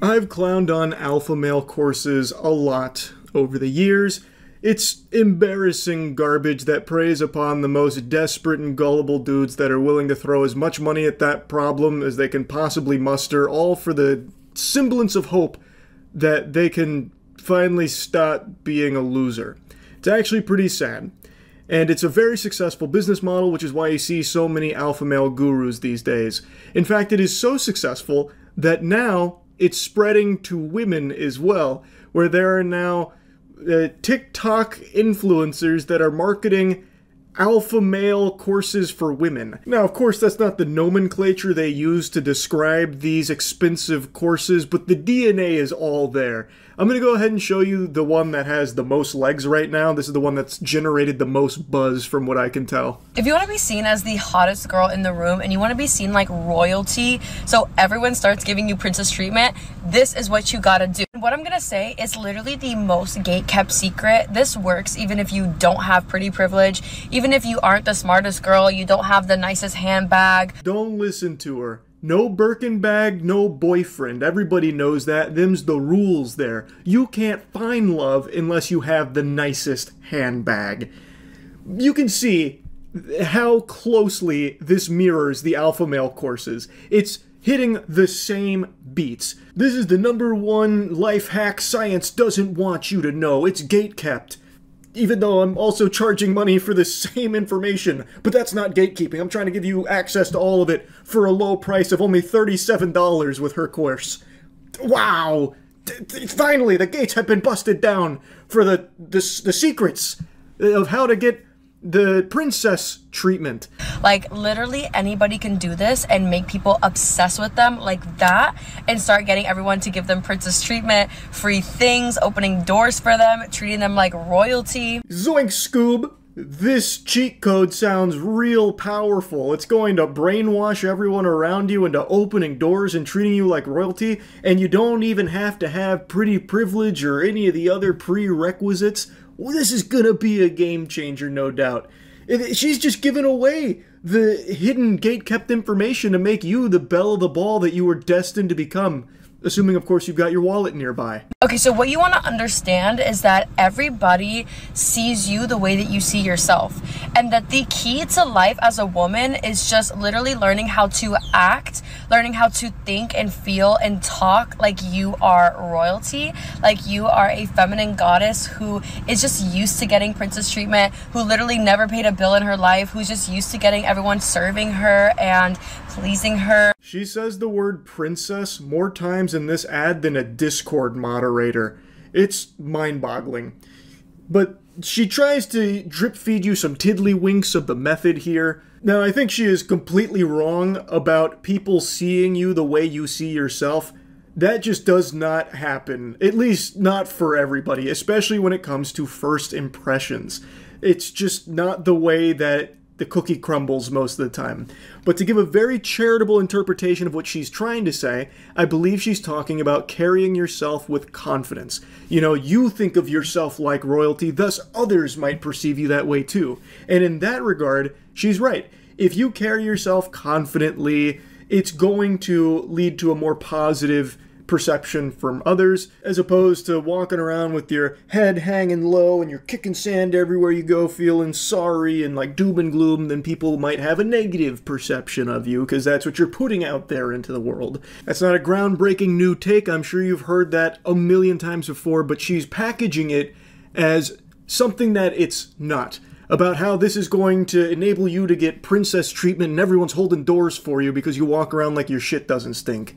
I've clowned on alpha male courses a lot over the years. It's embarrassing garbage that preys upon the most desperate and gullible dudes that are willing to throw as much money at that problem as they can possibly muster, all for the semblance of hope that they can finally stop being a loser. It's actually pretty sad. And it's a very successful business model, which is why you see so many alpha male gurus these days. In fact, it is so successful that now it's spreading to women as well, where there are now TikTok influencers that are marketing alpha male courses for women. Now, of course, that's not the nomenclature they use to describe these expensive courses, but the DNA is all there. I'm going to go ahead and show you the one that has the most legs right now. This is the one that's generated the most buzz from what I can tell. If you want to be seen as the hottest girl in the room and you want to be seen like royalty, so everyone starts giving you princess treatment, this is what you gotta do. What I'm going to say is literally the most gate-kept secret. This works even if you don't have pretty privilege, even if you aren't the smartest girl, you don't have the nicest handbag. Don't listen to her. No Birkin bag, no boyfriend. Everybody knows that. Them's the rules there. You can't find love unless you have the nicest handbag. You can see how closely this mirrors the alpha male courses. It's hitting the same beats. This is the #1 life hack science doesn't want you to know. It's gate-kept. Even though I'm also charging money for the same information. But that's not gatekeeping. I'm trying to give you access to all of it for a low price of only $37 with her course. Wow! Finally, the gates have been busted down for the secrets of how to get the princess treatment. Like, literally anybody can do this and make people obsessed with them like that and start getting everyone to give them princess treatment, free things, opening doors for them, treating them like royalty. Zoink, Scoob! This cheat code sounds real powerful. It's going to brainwash everyone around you into opening doors and treating you like royalty, and you don't even have to have pretty privilege or any of the other prerequisites. Well, this is gonna be a game changer, no doubt. She's just giving away the hidden gate-kept information to make you the belle of the ball that you were destined to become. Assuming, of course, you've got your wallet nearby. Okay, so what you want to understand is that everybody sees you the way that you see yourself. And that the key to life as a woman is just literally learning how to act, learning how to think and feel and talk like you are royalty, like you are a feminine goddess who is just used to getting princess treatment, who literally never paid a bill in her life, who's just used to getting everyone serving her and pleasing her. She says the word princess more times in this ad than a Discord moderator. It's mind-boggling. But she tries to drip feed you some tiddlywinks of the method here. Now, I think she is completely wrong about people seeing you the way you see yourself. That just does not happen. At least not for everybody, especially when it comes to first impressions. It's just not the way that the cookie crumbles most of the time. But to give a very charitable interpretation of what she's trying to say, I believe she's talking about carrying yourself with confidence. You know, you think of yourself like royalty, thus others might perceive you that way too. And in that regard, she's right. If you carry yourself confidently, it's going to lead to a more positive perception from others, as opposed to walking around with your head hanging low and you're kicking sand everywhere you go, feeling sorry and like doom and gloom. Then people might have a negative perception of you because that's what you're putting out there into the world. That's not a groundbreaking new take. I'm sure you've heard that a million times before, but she's packaging it as something that it's not. About how this is going to enable you to get princess treatment and everyone's holding doors for you because you walk around like your shit doesn't stink.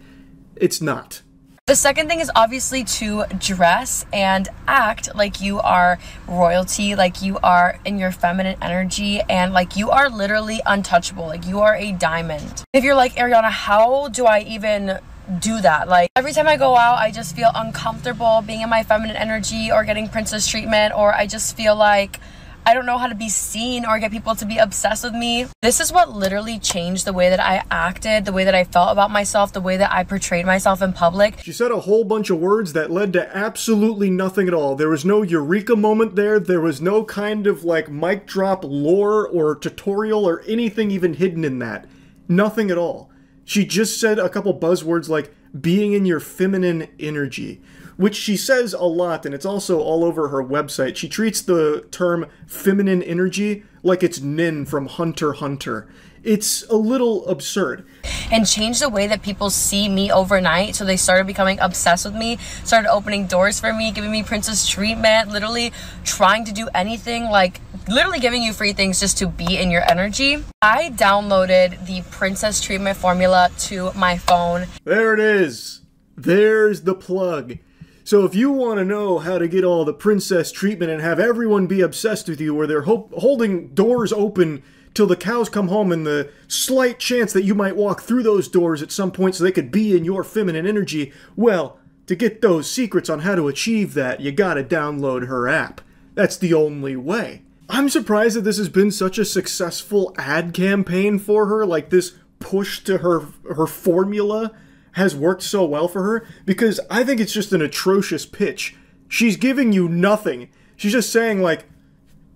It's not. The second thing is obviously to dress and act like you are royalty, like you are in your feminine energy, and like you are literally untouchable, like you are a diamond. If you're like, Ariana, how do I even do that? Like, every time I go out, I just feel uncomfortable being in my feminine energy or getting princess treatment, or I just feel like I don't know how to be seen or get people to be obsessed with me. This is what literally changed the way that I acted, the way that I felt about myself, the way that I portrayed myself in public. She said a whole bunch of words that led to absolutely nothing at all. There was no eureka moment there. There was no kind of like mic drop lore or tutorial or anything even hidden in that. Nothing at all. She just said a couple buzzwords like being in your feminine energy, which she says a lot, and it's also all over her website. She treats the term feminine energy like it's Nin from Hunter x Hunter. It's a little absurd. And changed the way that people see me overnight. So they started becoming obsessed with me, started opening doors for me, giving me princess treatment, literally trying to do anything, like literally giving you free things just to be in your energy. I downloaded the princess treatment formula to my phone. There it is. There's the plug. So if you want to know how to get all the princess treatment and have everyone be obsessed with you, where they're holding doors open till the cows come home, and the slight chance that you might walk through those doors at some point so they could be in your feminine energy, well, to get those secrets on how to achieve that, you gotta download her app. That's the only way. I'm surprised that this has been such a successful ad campaign for her, like this push to her formula has worked so well for her, because I think it's just an atrocious pitch. She's giving you nothing. She's just saying, like,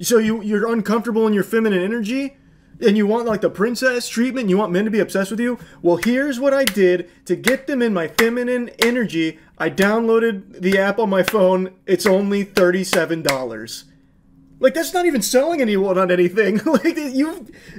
so you're uncomfortable in your feminine energy, and you want, like, the princess treatment, and you want men to be obsessed with you? Well, here's what I did to get them in my feminine energy. I downloaded the app on my phone. It's only $37. Like, that's not even selling anyone on anything.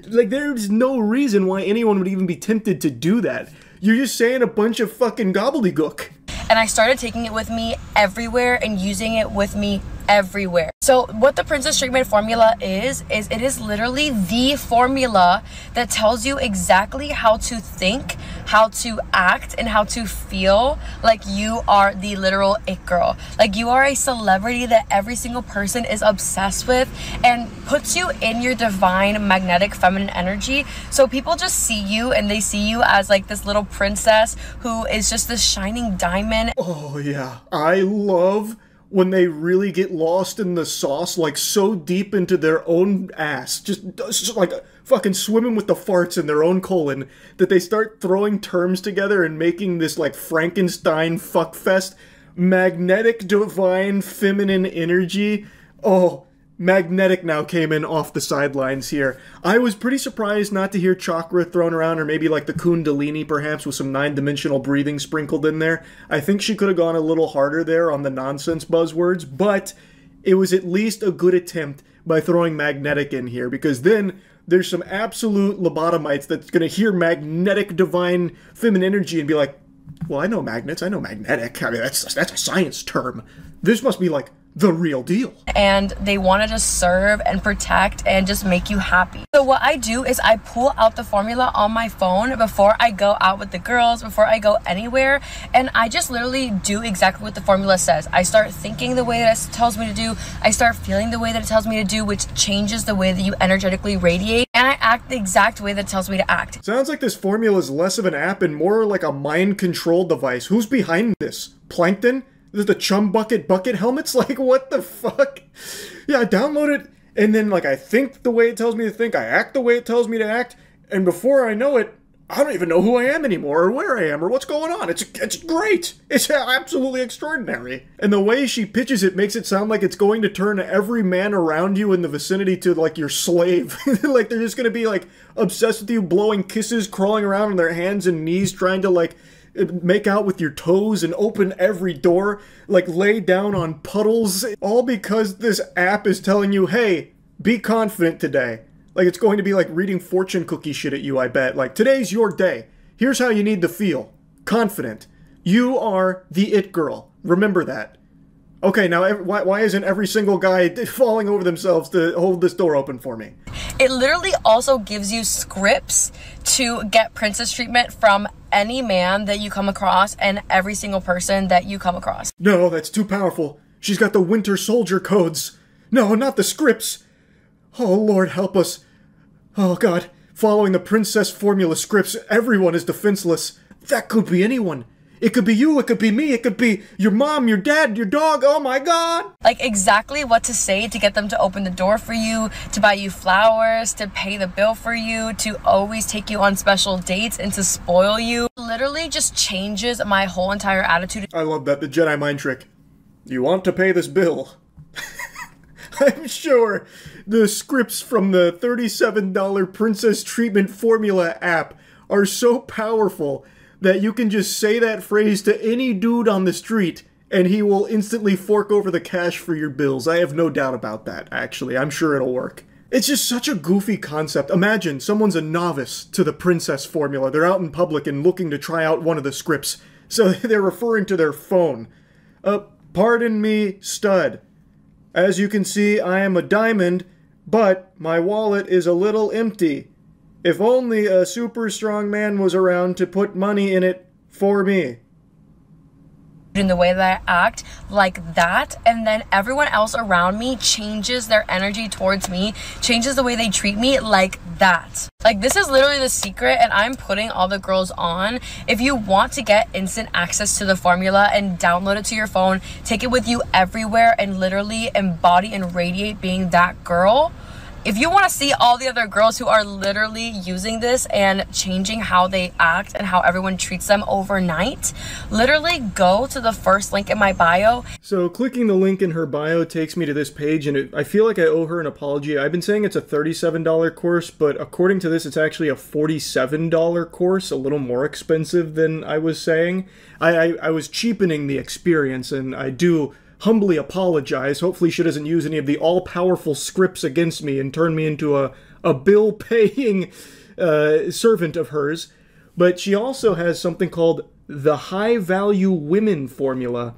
There's no reason why anyone would even be tempted to do that. You're just saying a bunch of fucking gobbledygook. And I started taking it with me everywhere and using it with me everywhere. So what the princess treatment formula is it is literally the formula that tells you exactly how to think, how to act, and how to feel like you are the literal it girl. Like you are a celebrity that every single person is obsessed with, and puts you in your divine magnetic feminine energy. So people just see you and they see you as like this little princess who is just this shining diamond. Oh yeah, I love when they really get lost in the sauce, like so deep into their own ass, just like fucking swimming with the farts in their own colon, that they start throwing terms together and making this like Frankenstein fuckfest. Magnetic divine feminine energy. Oh, magnetic now came in off the sidelines here. I was pretty surprised not to hear chakra thrown around, or maybe like the kundalini perhaps with some 9-dimensional breathing sprinkled in there. I think she could have gone a little harder there on the nonsense buzzwords, but it was at least a good attempt by throwing magnetic in here, because then there's some absolute lobotomites that's going to hear magnetic divine feminine energy and be like, well, I know magnets, I know magnetic. I mean, that's a science term. This must be like the real deal. And they want to just serve and protect and just make you happy. So what I do is I pull out the formula on my phone before I go out with the girls, before I go anywhere, and I just literally do exactly what the formula says. I start thinking the way that it tells me to do, I start feeling the way that it tells me to do, which changes the way that you energetically radiate, and I act the exact way that it tells me to act. Sounds like this formula is less of an app and more like a mind control device. Who's behind this? Plankton? Is it the chum bucket helmets? Like, what the fuck? Yeah, I download it, and then, like, I think the way it tells me to think, I act the way it tells me to act, and before I know it, I don't even know who I am anymore, or where I am, or what's going on. It's great. It's absolutely extraordinary. And the way she pitches it makes it sound like it's going to turn every man around you in the vicinity to, like, your slave. Like, they're just gonna be, like, obsessed with you, blowing kisses, crawling around on their hands and knees, trying to, like, make out with your toes and open every door, like lay down on puddles, all because this app is telling you, hey, be confident today. Like it's going to be like reading fortune cookie shit at you, I bet. Like, today's your day. Here's how you need to feel. Confident. You are the it girl. Remember that. Okay, now why isn't every single guy falling over themselves to hold this door open for me? It literally also gives you scripts to get princess treatment from any man that you come across and every single person that you come across. No, that's too powerful. She's got the Winter Soldier codes. No, not the scripts. Oh, Lord, help us. Oh, God. Following the princess formula scripts, everyone is defenseless. That could be anyone. It could be you, it could be me, it could be your mom, your dad, your dog, oh my god! Like exactly what to say to get them to open the door for you, to buy you flowers, to pay the bill for you, to always take you on special dates and to spoil you. Literally just changes my whole entire attitude. I love that, the Jedi mind trick. You want to pay this bill? I'm sure the scripts from the $37 Princess Treatment Formula app are so powerful that you can just say that phrase to any dude on the street and he will instantly fork over the cash for your bills. I have no doubt about that, actually. I'm sure it'll work. It's just such a goofy concept. Imagine someone's a novice to the princess formula. They're out in public and looking to try out one of the scripts. So they're referring to their phone. Pardon me, stud. As you can see, I am a diamond, but my wallet is a little empty. If only a super strong man was around to put money in it for me. In the way that I act like that, and then everyone else around me changes their energy towards me, changes the way they treat me like that. Like, this is literally the secret, and I'm putting all the girls on. If you want to get instant access to the formula and download it to your phone, take it with you everywhere and literally embody and radiate being that girl. If you want to see all the other girls who are literally using this and changing how they act and how everyone treats them overnight, literally go to the first link in my bio. So clicking the link in her bio takes me to this page, and I feel like I owe her an apology. I've been saying it's a $37 course, but according to this, it's actually a $47 course, a little more expensive than I was saying. I was cheapening the experience, and I do humbly apologize. Hopefully she doesn't use any of the all-powerful scripts against me and turn me into a bill-paying servant of hers. But she also has something called the high-value women formula.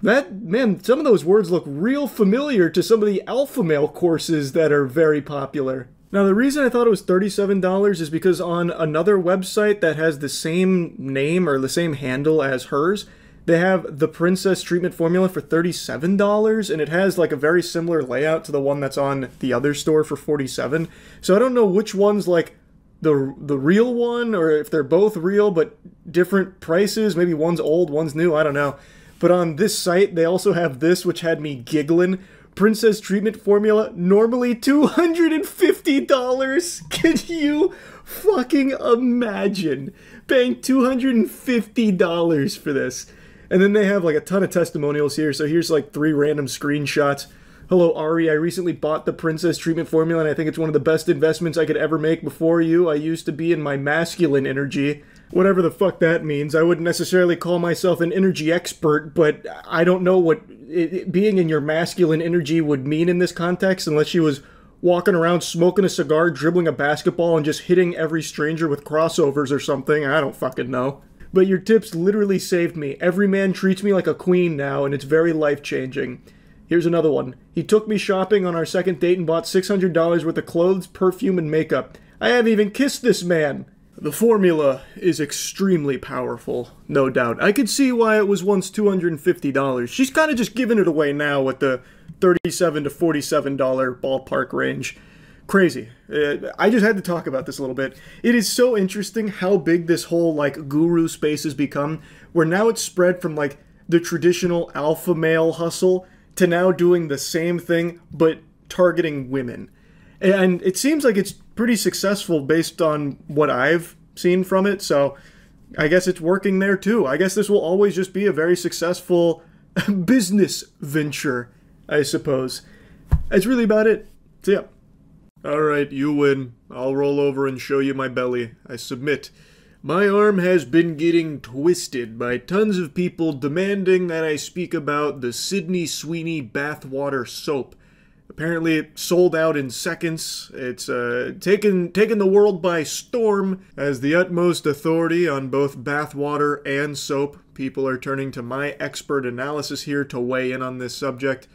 Man, some of those words look real familiar to some of the alpha male courses that are very popular. Now, the reason I thought it was $37 is because on another website that has the same name or the same handle as hers, they have the Princess Treatment Formula for $37, and it has like a very similar layout to the one that's on the other store for $47. So I don't know which one's like the real one, or if they're both real but different prices. Maybe one's old, one's new, I don't know. But on this site, they also have this, which had me giggling. Princess Treatment Formula, normally $250. Can you fucking imagine paying $250 for this? And then they have like a ton of testimonials here. So here's like 3 random screenshots. Hello, Ari. I recently bought the Princess Treatment Formula, and I think it's one of the best investments I could ever make before you. I used to be in my masculine energy. Whatever the fuck that means. I wouldn't necessarily call myself an energy expert, but I don't know what being in your masculine energy would mean in this context unless she was walking around smoking a cigar, dribbling a basketball, and just hitting every stranger with crossovers or something. I don't fucking know. But your tips literally saved me. Every man treats me like a queen now, and it's very life-changing. Here's another one. He took me shopping on our second date and bought $600 worth of clothes, perfume, and makeup. I haven't even kissed this man. The formula is extremely powerful, no doubt. I could see why it was once $250. She's kind of just giving it away now with the $37 to $47 ballpark range. Crazy. I just had to talk about this a little bit. It is so interesting how big this whole, like, guru space has become, where now it's spread from, like, the traditional alpha male hustle to now doing the same thing, but targeting women. And it seems like it's pretty successful based on what I've seen from it, so I guess it's working there too. I guess this will always just be a very successful business venture, I suppose. That's really about it. So yeah. Alright, you win. I'll roll over and show you my belly. I submit. My arm has been getting twisted by tons of people demanding that I speak about the Sydney Sweeney Bathwater soap. Apparently it sold out in seconds. It's taken the world by storm. As the utmost authority on both bathwater and soap, people are turning to my expert analysis here to weigh in on this subject.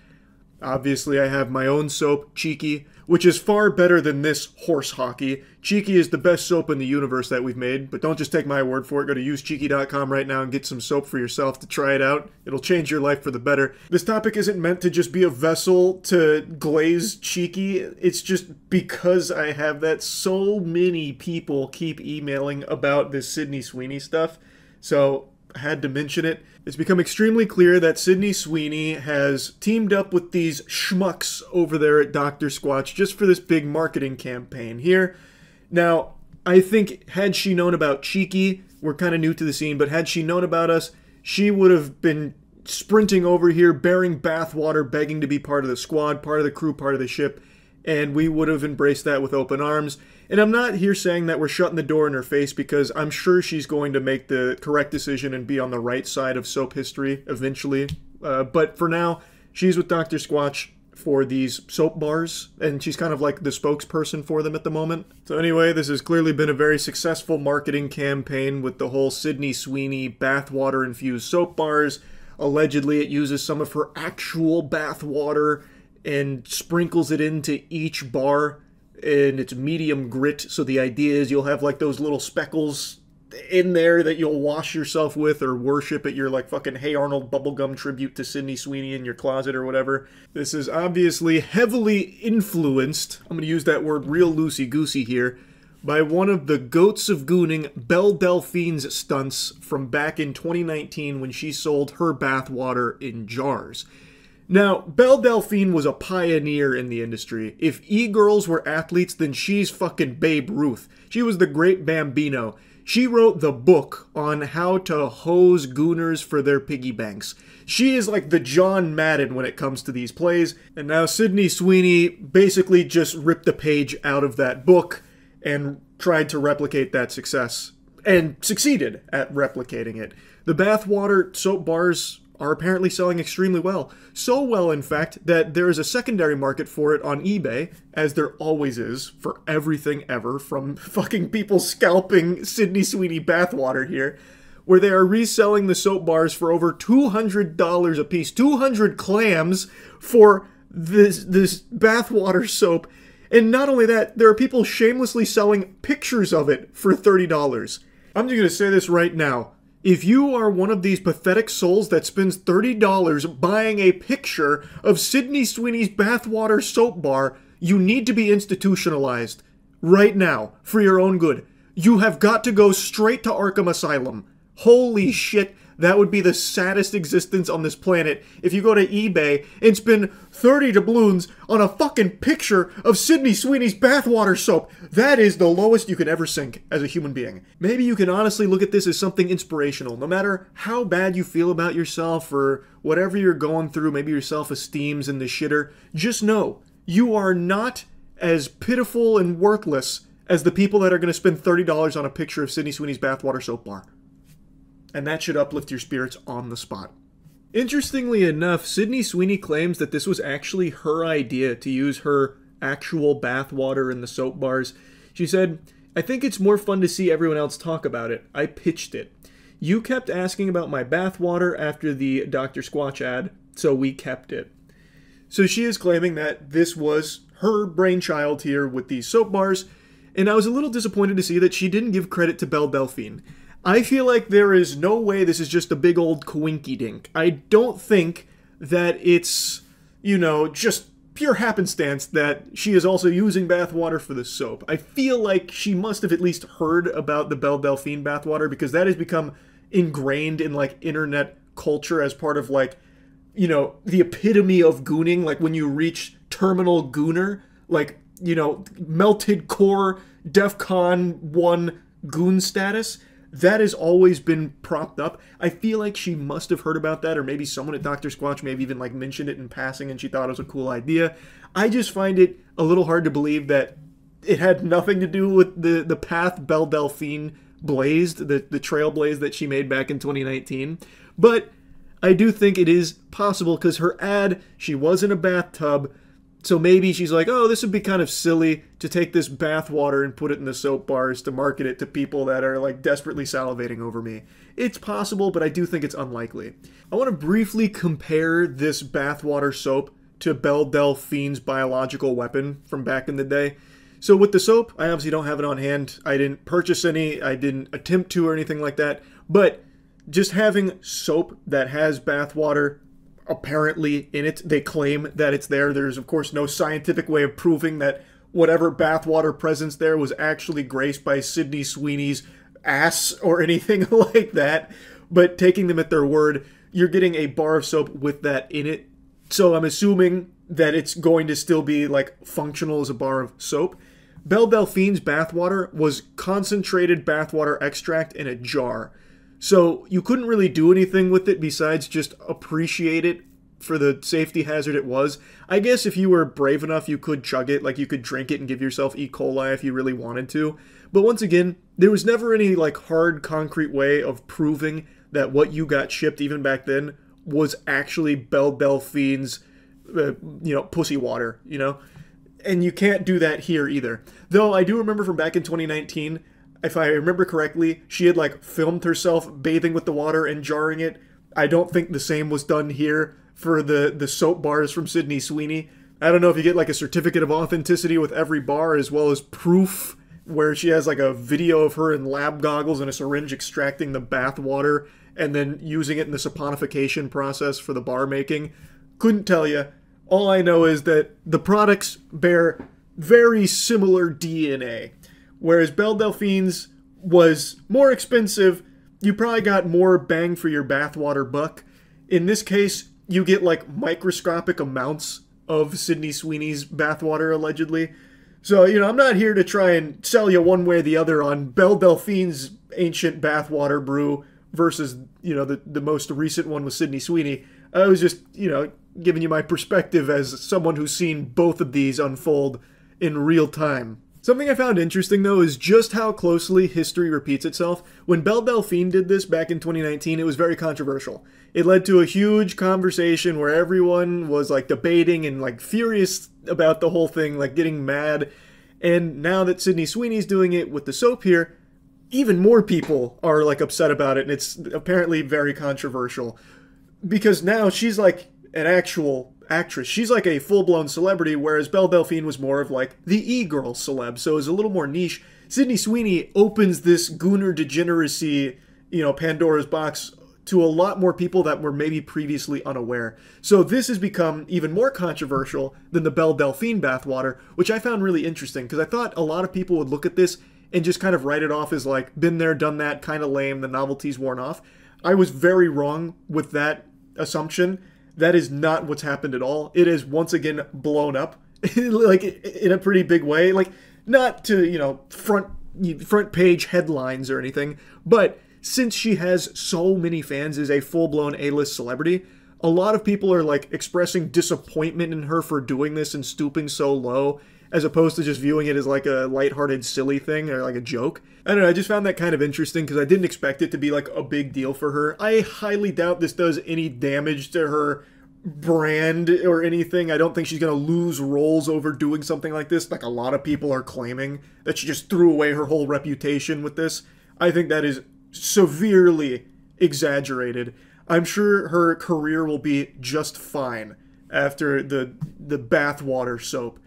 Obviously, I have my own soap, Cheeky, which is far better than this horse hockey. Cheeky is the best soap in the universe that we've made, but don't just take my word for it. Go to usecheeky.com right now and get some soap for yourself to try it out. It'll change your life for the better. This topic isn't meant to just be a vessel to glaze Cheeky. It's just because I have that, so many people keep emailing about this Sydney Sweeney stuff, so I had to mention it. It's become extremely clear that Sydney Sweeney has teamed up with these schmucks over there at Dr. Squatch just for this big marketing campaign here. Now, I think had she known about Cheeky, we're kind of new to the scene, but had she known about us, she would have been sprinting over here, bearing bathwater, begging to be part of the squad, part of the crew, part of the ship. and we would have embraced that with open arms. And I'm not here saying that we're shutting the door in her face, because I'm sure she's going to make the correct decision and be on the right side of soap history eventually. But for now, she's with Dr. Squatch for these soap bars, and she's kind of like the spokesperson for them at the moment. So anyway, this has clearly been a very successful marketing campaign with the whole Sydney Sweeney bathwater infused soap bars. Allegedly, it uses some of her actual bathwater and sprinkles it into each bar, and it's medium grit, so the idea is you'll have like those little speckles in there that you'll wash yourself with or worship at your like fucking Hey Arnold bubblegum tribute to Sydney Sweeney in your closet or whatever. This is obviously heavily influenced, I'm going to use that word real loosey-goosey here, by one of the goats of gooning, Belle Delphine's stunts from back in 2019 when she sold her bathwater in jars. Now, Belle Delphine was a pioneer in the industry. If e-girls were athletes, then she's fucking Babe Ruth. She was the great Bambino. She wrote the book on how to hose gooners for their piggy banks. She is like the John Madden when it comes to these plays, and now Sydney Sweeney basically just ripped a page out of that book and tried to replicate that success, and succeeded at replicating it. The bathwater soap bars are apparently selling extremely well. So well, in fact, that there is a secondary market for it on eBay, as there always is for everything ever, from fucking people scalping Sydney Sweeney bathwater here, where they are reselling the soap bars for over $200 a piece. 200 clams for this bathwater soap. And not only that, there are people shamelessly selling pictures of it for $30. I'm just going to say this right now. If you are one of these pathetic souls that spends $30 buying a picture of Sydney Sweeney's bathwater soap bar, you need to be institutionalized. Right now. For your own good. You have got to go straight to Arkham Asylum. Holy shit. That would be the saddest existence on this planet if you go to eBay and spend 30 doubloons on a fucking picture of Sydney Sweeney's bathwater soap. That is the lowest you can ever sink as a human being. Maybe you can honestly look at this as something inspirational. No matter how bad you feel about yourself or whatever you're going through, maybe your self-esteem's in the shitter, just know you are not as pitiful and worthless as the people that are going to spend $30 on a picture of Sydney Sweeney's bathwater soap bar. And that should uplift your spirits on the spot. Interestingly enough, Sydney Sweeney claims that this was actually her idea to use her actual bathwater in the soap bars. She said, "I think it's more fun to see everyone else talk about it. I pitched it. You kept asking about my bathwater after the Dr. Squatch ad, so we kept it." So she is claiming that this was her brainchild here with these soap bars, and I was a little disappointed to see that she didn't give credit to Belle Delphine. I feel like there is no way this is just a big old coinky-dink. I don't think that it's, you know, just pure happenstance that she is also using bathwater for the soap. I feel like she must have at least heard about the Belle Delphine bathwater, because that has become ingrained in, like, internet culture as part of, like, you know, the epitome of gooning. Like, when you reach terminal gooner, like, you know, melted core DEFCON 1 goon status. That has always been propped up. I feel like she must have heard about that, or maybe someone at Dr. Squatch maybe even like mentioned it in passing and she thought it was a cool idea. I just find it a little hard to believe that it had nothing to do with the path Belle Delphine blazed, the trailblaze that she made back in 2019. But I do think it is possible, because her ad, she was in a bathtub. So maybe she's like, oh, this would be kind of silly to take this bathwater and put it in the soap bars to market it to people that are like desperately salivating over me. It's possible, but I do think it's unlikely. I want to briefly compare this bathwater soap to Belle Delphine's biological weapon from back in the day. So with the soap, I obviously don't have it on hand. I didn't purchase any. I didn't attempt to or anything like that. But just having soap that has bathwater apparently in it, they claim that it's there. There's, of course, no scientific way of proving that whatever bathwater presence there was actually graced by Sydney Sweeney's ass or anything like that. But taking them at their word, you're getting a bar of soap with that in it. So I'm assuming that it's going to still be like functional as a bar of soap. Belle Delphine's bathwater was concentrated bathwater extract in a jar. So you couldn't really do anything with it besides just appreciate it for the safety hazard it was. I guess if you were brave enough, you could chug it, like you could drink it and give yourself E. coli if you really wanted to. But once again, there was never any like hard, concrete way of proving that what you got shipped, even back then, was actually Belle Delphine's, pussy water, And you can't do that here either. Though I do remember from back in 2019, if I remember correctly, she had like filmed herself bathing with the water and jarring it. I don't think the same was done here for the soap bars from Sydney Sweeney. I don't know if you get like a certificate of authenticity with every bar, as well as proof where she has like a video of her in lab goggles and a syringe extracting the bath water and then using it in the saponification process for the bar making. Couldn't tell you. All I know is that the products bear very similar DNA. Whereas Belle Delphine's was more expensive, you probably got more bang for your bathwater buck. In this case, you get like microscopic amounts of Sydney Sweeney's bathwater, allegedly. So, I'm not here to try and sell you one way or the other on Belle Delphine's ancient bathwater brew versus, the most recent one with Sydney Sweeney. I was just, giving you my perspective as someone who's seen both of these unfold in real time. Something I found interesting, though, is just how closely history repeats itself. When Belle Delphine did this back in 2019, it was very controversial. It led to a huge conversation where everyone was, like, debating and, like, furious about the whole thing, like, getting mad. And now that Sydney Sweeney's doing it with the soap here, even more people are, like, upset about it, and it's apparently very controversial. Because now she's, like, an actual actress. She's like a full-blown celebrity, whereas Belle Delphine was more of like the e-girl celeb, so it was a little more niche. Sydney Sweeney opens this gooner degeneracy, Pandora's box to a lot more people that were maybe previously unaware. So this has become even more controversial than the Belle Delphine bathwater, which I found really interesting, because I thought a lot of people would look at this and just kind of write it off as like, been there, done that, kind of lame, the novelty's worn off. I was very wrong with that assumption. That is not what's happened at all. It is once again blown up, like in a pretty big way. Like not to front page headlines or anything, but since she has so many fans as a full blown A-list celebrity, a lot of people are like expressing disappointment in her for doing this and stooping so low, as opposed to just viewing it as like a lighthearted, silly thing or like a joke. I don't know, I just found that kind of interesting because I didn't expect it to be like a big deal for her. I highly doubt this does any damage to her brand or anything. I don't think she's going to lose roles over doing something like this, like a lot of people are claiming that she just threw away her whole reputation with this. I think that is severely exaggerated. I'm sure her career will be just fine after the bathwater soap.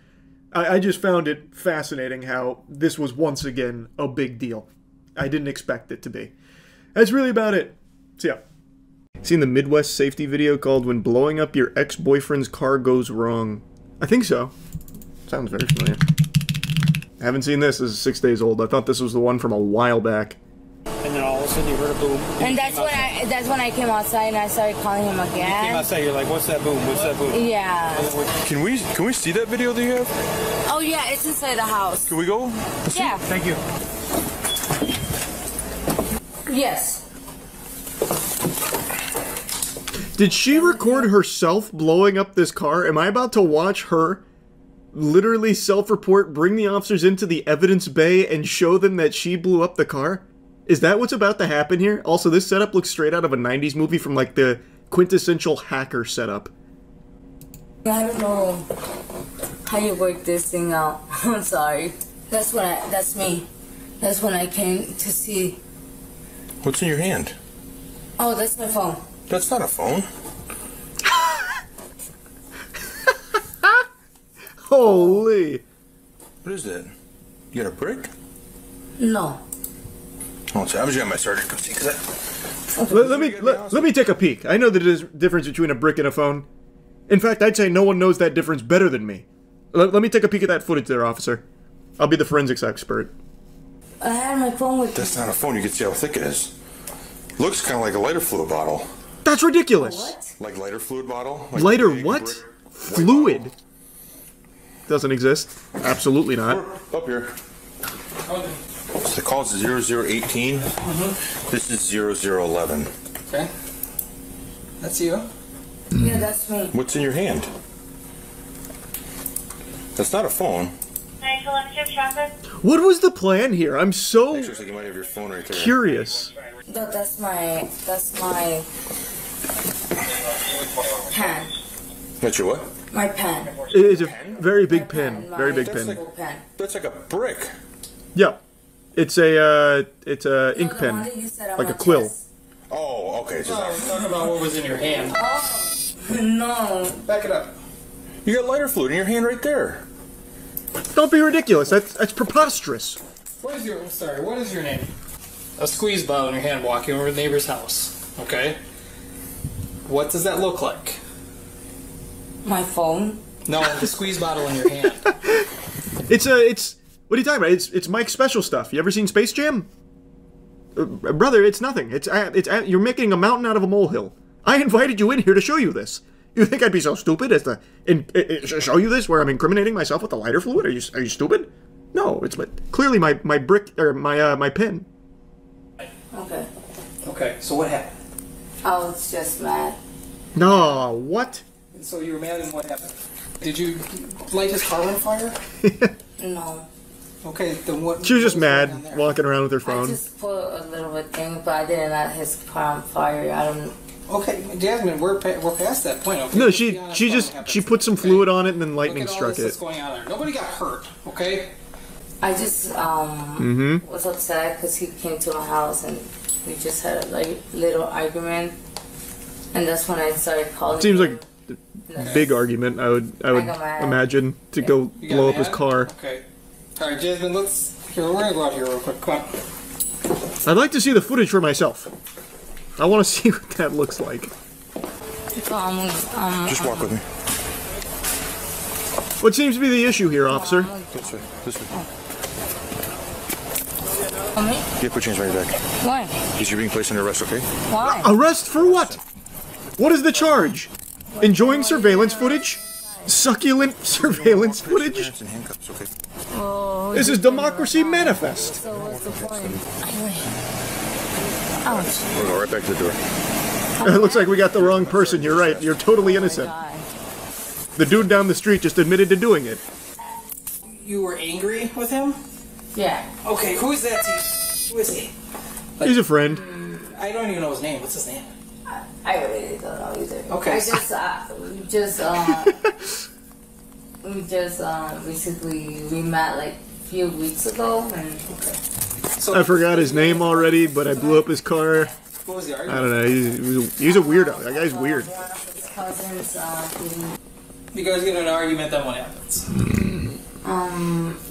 I just found it fascinating how this was once again a big deal. I didn't expect it to be. That's really about it. So yeah. Seen the Midwest safety video called When Blowing Up Your Ex-Boyfriend's Car Goes Wrong? I think so. Sounds very familiar. I haven't seen this. This is 6 days old. I thought this was the one from a while back. And then all of a sudden you heard a boom. And that's when I came outside and I started calling him again. You came outside, you're like, what's that boom? What's that boom? Yeah. Can we see that video that you have? Oh yeah, it's inside the house. Can we go? Yeah. Thank you. Yes. Did she record herself blowing up this car? Am I about to watch her literally self-report, bring the officers into the evidence bay, and show them that she blew up the car? Is that what's about to happen here? Also, this setup looks straight out of a 90s movie from, like, the quintessential hacker setup. I don't know how you work this thing out. I'm sorry. That's me. That's when I came to see. What's in your hand? Oh, that's my phone. That's not a phone. Holy. What is that? You got a brick? No. Oh, so I was getting my sergeant go see, because Let me take a peek. I know the difference between a brick and a phone. In fact, I'd say no one knows that difference better than me. Let me take a peek at that footage there, officer. I'll be the forensics expert. I had my phone with me. That's not a phone. You can see how thick it is. Looks kind of like a lighter fluid bottle. That's ridiculous. What? Like lighter fluid bottle? Like Lighter big what? brick Fluid. bottle. Doesn't exist. Absolutely not. Up here. So the call's 0018. This is 0011. Okay. That's you. Yeah, that's me. What's in your hand? That's not a phone. What was the plan here? I'm so Looks like you might have your phone right there. curious. No, that's my pen. That's your what? My pen. It is a very big pin. Very big That's pin. like- Pen. That's like a brick. Yeah. It's a ink No, the one pen. that you said on Like my a quill. chest. Oh, okay. So Talk about what was in your hand. Oh, no. Back it up. you got lighter fluid in your hand right there. Don't be ridiculous. That's preposterous. What is your? I'm sorry. What is your name? A squeeze bottle in your hand, walking over to the neighbor's house. Okay. What does that look like? My phone. No, the squeeze bottle in your hand. It's what are you talking about? It's Mike's special stuff. You ever seen Space Jam? Brother, it's nothing. You're making a mountain out of a molehill. I invited you in here to show you this. You think I'd be so stupid as to show you this where I'm incriminating myself with the lighter fluid? Are you stupid? No, it's clearly my brick or my pen. Okay. Okay. So what happened? I was just mad. No, what? And so you were mad, and what happened? Did you light his car on fire? No. Okay. Then what? She was just what going on mad, there? walking around with her I phone. just put a little bit thing, but I didn't light his car on fire. I don't. Okay, Jasmine, we're past that point. Okay. No, Let's she be honest she about just what happened. she put some Okay? fluid on it and then lightning Look at all struck this that's it. going on there. Nobody got hurt. Okay. I just was upset because he came to my house and we just had a little argument, and that's when I started calling. Seems him. like a big argument. I would got mad. imagine to go You got blow up his mad? car. Okay. All right, Jasmine. We're gonna go out here real quick. Come on. I'd like to see the footage for myself. I want to see what that looks like. Just walk with me. What seems to be the issue here, officer? This way. This way. Me? Yeah, put your hands right back. Why? Because you're being placed under arrest, okay? Why? Arrest for what? What is the charge? Enjoying surveillance footage? Succulent surveillance footage? Hands in handcuffs, okay? Oh, This is Democracy Manifest. so what's the point? Ouch. We'll go right back to the door. It looks like we got the wrong person. You're right. You're totally innocent. God. The dude down the street just admitted to doing it. You were angry with him? Yeah. Okay, who is that to you? Who is he? He's a friend. I don't even know his name. What's his name? I really don't know either. Okay. I just basically we met like a few weeks ago and So I forgot his name already, but I blew up his car. What was the I argument? don't know. He's a weirdo. That guy's weird. one of his cousins You guys get in an argument, then what happens?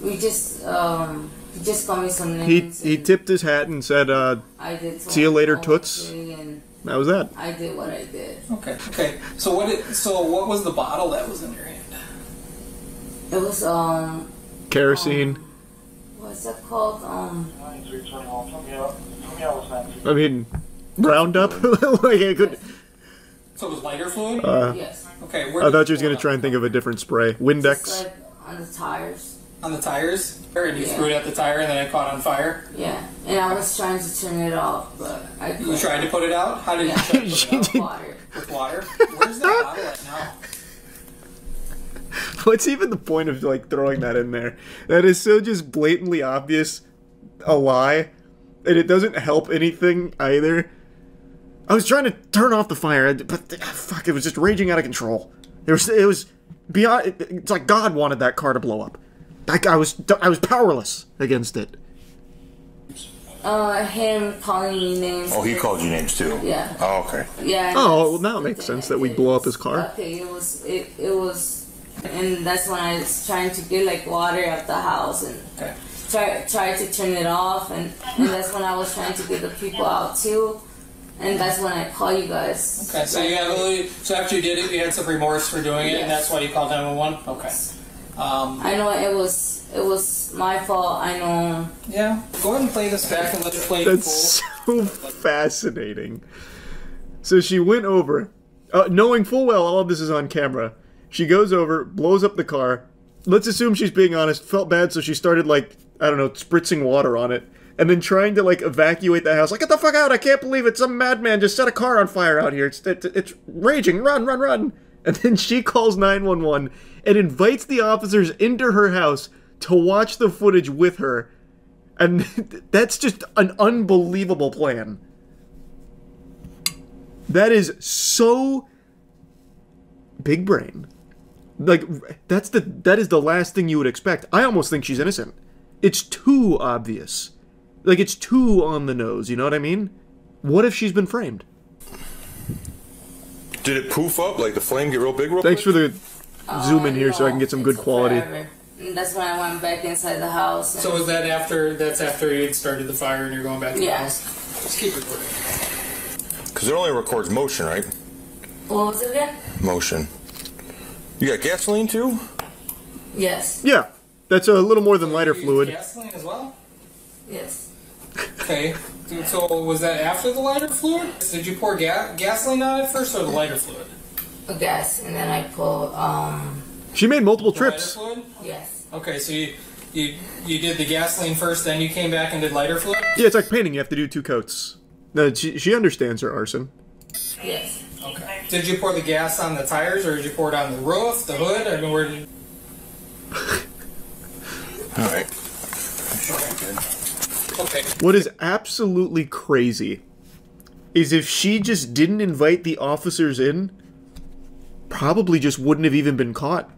we just he just called me some He names. he and tipped his hat and said, I did "See you later, toots." and that was that. I did what I did. Okay. Okay. So what was the bottle that was in your hand? It was Kerosene. what's that called? I mean, Roundup. Like I could. So it was lighter fluid? Yes. Okay. I thought you was gonna try and think of a different spray. Just Windex. like on the tires. On the tires? And you Yeah. threw it at the tire and then it caught on fire? Yeah. And I was trying to turn it off, but I You couldn't. tried to put it out? How did you Yeah. try to put it out? Water. With water? Where's that bottle at now? What's even the point of like throwing that in there? That is so just blatantly obvious a lie, and it doesn't help anything either. I was trying to turn off the fire, but fuck, it was just raging out of control. It was beyond. It's like God wanted that car to blow up. Like I was powerless against it. Him calling me names. Oh, he called you names too? Yeah. Oh, okay. Yeah. Oh, well, that's now it the makes thing sense I that we did. blow up his car. Okay, it was, and that's when I was trying to get like water out the house and Okay. try to turn it off, and that's when I was trying to get the people out too, and that's when I call you guys. Okay, so you had so after you did it, you had some remorse for doing it, and that's why you called 911? Okay. I know it was my fault. I know. Yeah. Go ahead and play this back and let it play in That's full. so fascinating. So she went over, knowing full well all of this is on camera. She goes over, blows up the car. Let's assume she's being honest, felt bad, so she started, like, I don't know, spritzing water on it. and then trying to, like, evacuate the house. Like, get the fuck out! I can't believe it! Some madman just set a car on fire out here. It's raging! Run, run, run! And then she calls 911 and invites the officers into her house to watch the footage with her. And that's just an unbelievable plan. That is so big brain. Like, that is the last thing you would expect. I almost think she's innocent. It's too obvious. Like, it's too on the nose, you know what I mean? What if she's been framed? Did it poof up? Like the flame get real big real Thanks quick? for the zoom in here so I can get some good quality. And that's when I went back inside the house. So is that after, that's after you'd started the fire and you're going back to the house? Just keep recording. Because it only records motion, right? What was it again? Motion. You got gasoline too? Yes. Yeah, that's a little more than lighter You used fluid. gasoline as well? Yes. Okay. So was that after the lighter fluid? Did you pour gasoline on it first or the lighter fluid? Gas, and then I pulled, She made multiple The trips. lighter fluid? yes. Okay, so you did the gasoline first, then you came back and did lighter fluid? Yeah, it's like painting. You have to do 2 coats. No, she understands her arson. Yes. Okay. Did you pour the gas on the tires or did you pour it on the roof, the hood? I mean, where did... Alright. Okay. What is absolutely crazy is if she just didn't invite the officers in, probably just wouldn't have even been caught.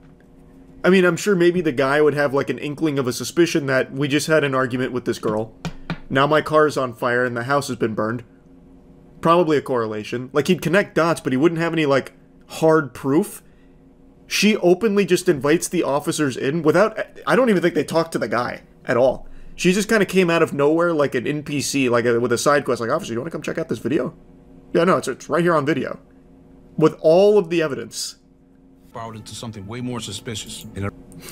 I mean, I'm sure maybe the guy would have like an inkling of a suspicion that we just had an argument with this girl. Now my car's on fire and the house has been burned. Probably a correlation. Like, he'd connect dots, but he wouldn't have any, like, hard proof. She openly just invites the officers in without... I don't even think they talked to the guy at all. She just kind of came out of nowhere like an NPC, like with a side quest. Like, officer, you want to come check out this video? Yeah, no, it's right here on video. With all of the evidence. Borrowed into something way more suspicious.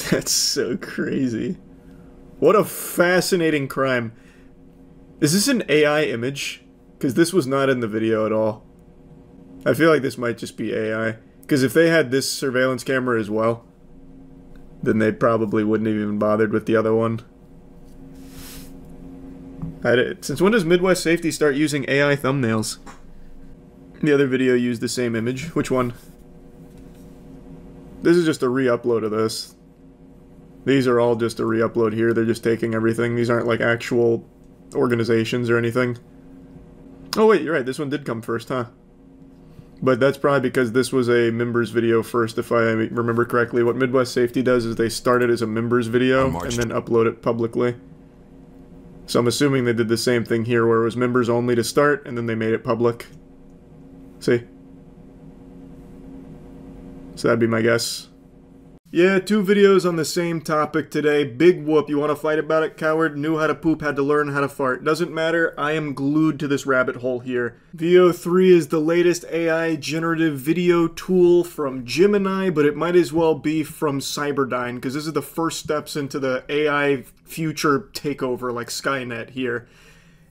That's so crazy. What a fascinating crime. Is this an AI image? Because this was not in the video at all. I feel like this might just be AI. Because if they had this surveillance camera as well, then they probably wouldn't have even bothered with the other one. Since when does Midwest Safety start using AI thumbnails? The other video used the same image. Which one? This is just a re-upload of this. These are all just a re-upload here. They're just taking everything. These aren't like actual organizations or anything. Oh wait, you're right, this one did come first, huh? But that's probably because this was a members video first, if I remember correctly. What Midwest Safety does is they start it as a members video and then upload it publicly. So I'm assuming they did the same thing here, where it was members only to start, and then they made it public. See? So that'd be my guess. Yeah, 2 videos on the same topic today. Big whoop. You want to fight about it, coward? Knew how to poop, had to learn how to fart. Doesn't matter. I am glued to this rabbit hole here. VO3 is the latest AI generative video tool from Gemini, but it might as well be from Cyberdyne, because this is the first steps into the AI future takeover, like Skynet here.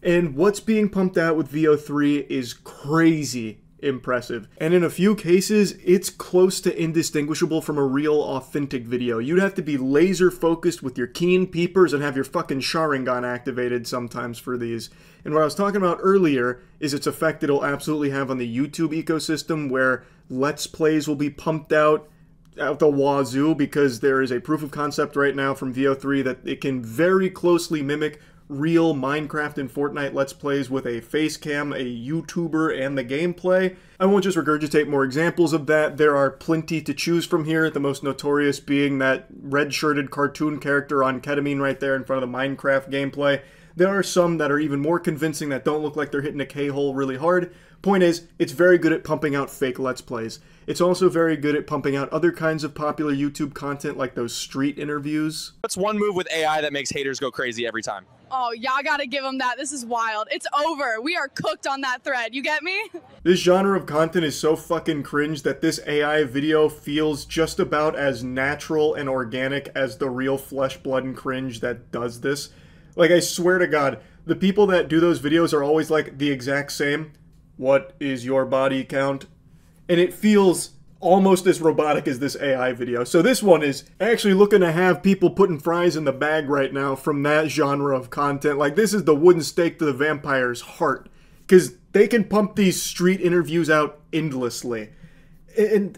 And what's being pumped out with VO3 is crazy impressive. And in a few cases, it's close to indistinguishable from a real, authentic video. You'd have to be laser focused with your keen peepers and have your fucking Sharingan activated sometimes for these. And what I was talking about earlier is its effect it'll absolutely have on the YouTube ecosystem, where Let's Plays will be pumped out the wazoo, because there is a proof of concept right now from VO3 that it can very closely mimic real Minecraft and Fortnite Let's Plays with a face cam, a YouTuber, and the gameplay. I won't just regurgitate more examples of that. There are plenty to choose from here, the most notorious being that red-shirted cartoon character on ketamine right there in front of the Minecraft gameplay. There are some that are even more convincing that don't look like they're hitting a K-hole really hard. Point is, it's very good at pumping out fake Let's Plays. It's also very good at pumping out other kinds of popular YouTube content like those street interviews. What's one move with AI that makes haters go crazy every time? Oh, y'all gotta give them that. This is wild. It's over. We are cooked on that thread. You get me? This genre of content is so fucking cringe that this AI video feels just about as natural and organic as the real flesh, blood, and cringe that does this. Like, I swear to God, the people that do those videos are always like the exact same. What is your body count? And it feels almost as robotic as this AI video. So this one is actually looking to have people putting fries in the bag right now from that genre of content. Like, this is the wooden stake to the vampire's heart, because they can pump these street interviews out endlessly. And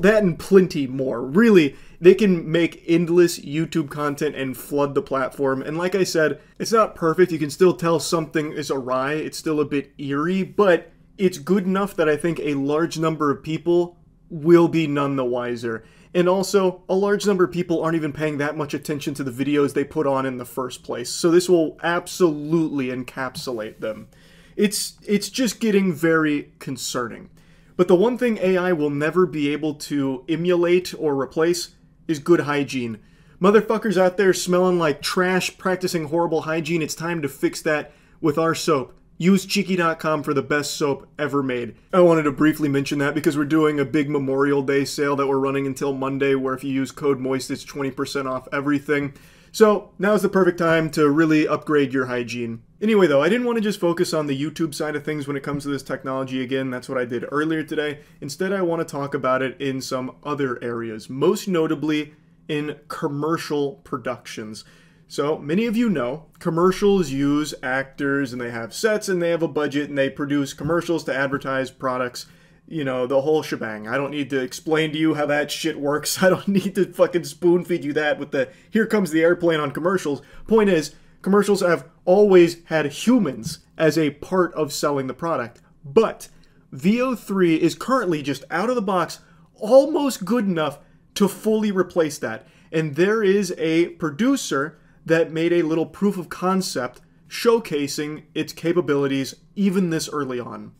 that and plenty more. Really, they can make endless YouTube content and flood the platform. And like I said, it's not perfect. You can still tell something is awry. It's still a bit eerie, but it's good enough that I think a large number of people will be none the wiser. And also, a large number of people aren't even paying that much attention to the videos they put on in the first place. So this will absolutely encapsulate them. It's just getting very concerning. But the one thing AI will never be able to emulate or replace is good hygiene. Motherfuckers out there smelling like trash, practicing horrible hygiene, it's time to fix that with our soap. Use Cheeky.com for the best soap ever made. I wanted to briefly mention that because we're doing a big Memorial Day sale that we're running until Monday, where if you use code MOIST, it's 20% off everything. So now's the perfect time to really upgrade your hygiene. Anyway though, I didn't want to just focus on the YouTube side of things when it comes to this technology again. That's what I did earlier today. Instead, I want to talk about it in some other areas, most notably in commercial productions. So many of you know, commercials use actors and they have sets and they have a budget and they produce commercials to advertise products. You know, the whole shebang. I don't need to explain to you how that shit works. I don't need to fucking spoon feed you that with the here comes the airplane on commercials. Point is, commercials have always had humans as a part of selling the product. But VO3 is currently just out of the box almost good enough to fully replace that. And there is a producer that made a little proof of concept showcasing its capabilities even this early on.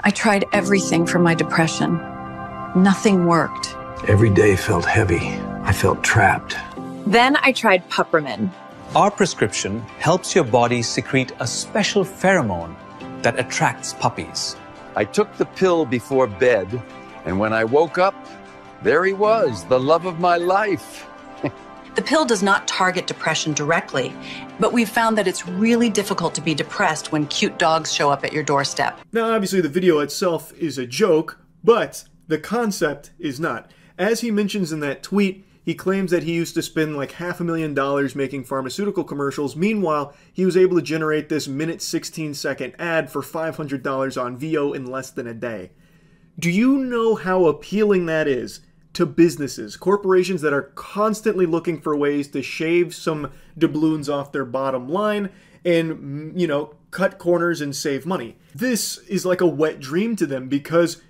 I tried everything for my depression. Nothing worked. Every day felt heavy. I felt trapped. Then I tried Puppermin. Our prescription helps your body secrete a special pheromone that attracts puppies. I took the pill before bed, and when I woke up, there he was, the love of my life. The pill does not target depression directly, but we've found that it's really difficult to be depressed when cute dogs show up at your doorstep. Now, obviously, the video itself is a joke, but the concept is not. As he mentions in that tweet, he claims that he used to spend like $500,000 making pharmaceutical commercials. Meanwhile, he was able to generate this minute 16-second ad for $500 on VO in less than a day. Do you know how appealing that is to businesses, corporations that are constantly looking for ways to shave some doubloons off their bottom line and, you know, cut corners and save money? This is like a wet dream to them, because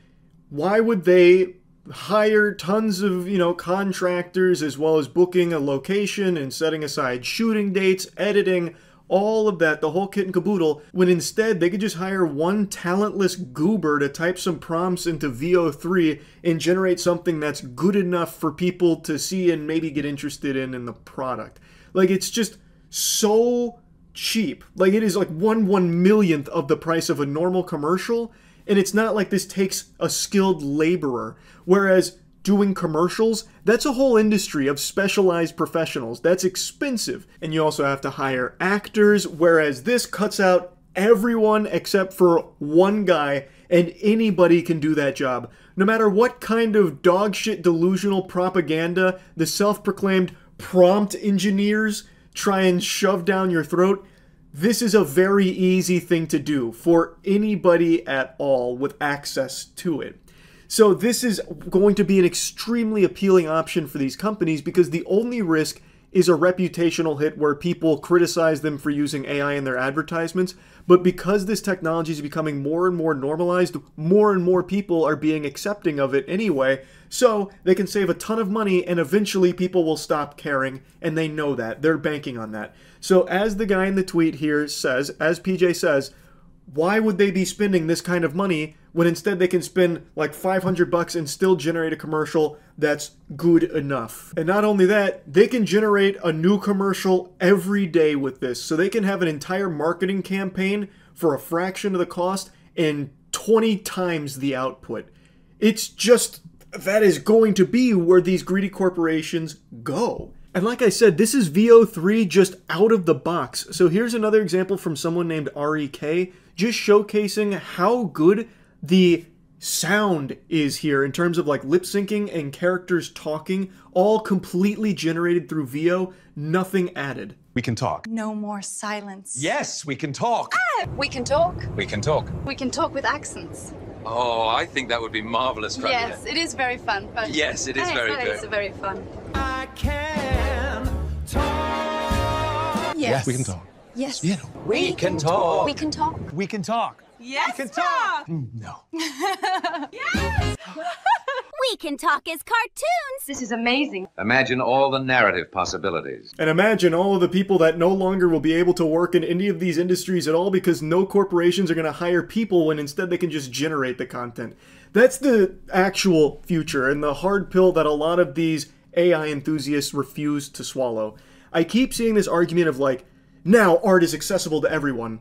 why would they hire tons of, you know, contractors as well as booking a location and setting aside shooting dates, editing, all of that, the whole kit and caboodle, when instead they could just hire one talentless goober to type some prompts into VO3 and generate something that's good enough for people to see and maybe get interested in the product. Like, it's just so cheap. Like, it is like 1/1,000,000th of the price of a normal commercial, and it's not like this takes a skilled laborer. Whereas doing commercials, that's a whole industry of specialized professionals. That's expensive. And you also have to hire actors, whereas this cuts out everyone except for one guy, and anybody can do that job. No matter what kind of dogshit delusional propaganda the self-proclaimed prompt engineers try and shove down your throat, this is a very easy thing to do for anybody at all with access to it. So this is going to be an extremely appealing option for these companies, because the only risk is a reputational hit where people criticize them for using AI in their advertisements. But because this technology is becoming more and more normalized, more and more people are being accepting of it anyway. So they can save a ton of money, and eventually people will stop caring, and they know that. They're banking on that. So as the guy in the tweet here says, as PJ says, why would they be spending this kind of money when instead they can spend like $500 and still generate a commercial that's good enough? And not only that, they can generate a new commercial every day with this. So they can have an entire marketing campaign for a fraction of the cost and 20 times the output. It's just, that is going to be where these greedy corporations go. And like I said, this is VO3 just out of the box. So here's another example from someone named REK, just showcasing how good the sound is here in terms of like lip syncing and characters talking, all completely generated through VO, nothing added. We can talk. No more silence. Yes, we can talk. We can talk. We can talk. We can talk with accents. Oh, I think that would be marvelous, Fran. Yes, it is very fun. But Yes, it is very good. It's very fun. I can talk. Yes. We can talk. Yes. Yeah. We can talk. We can talk. We can talk. Yes. We can talk. No. Yes. We Can Talk as cartoons. This is amazing. Imagine all the narrative possibilities. And imagine all of the people that no longer will be able to work in any of these industries at all because no corporations are going to hire people when instead they can just generate the content. That's the actual future and the hard pill that a lot of these AI enthusiasts refuse to swallow. I keep seeing this argument of like, now art is accessible to everyone.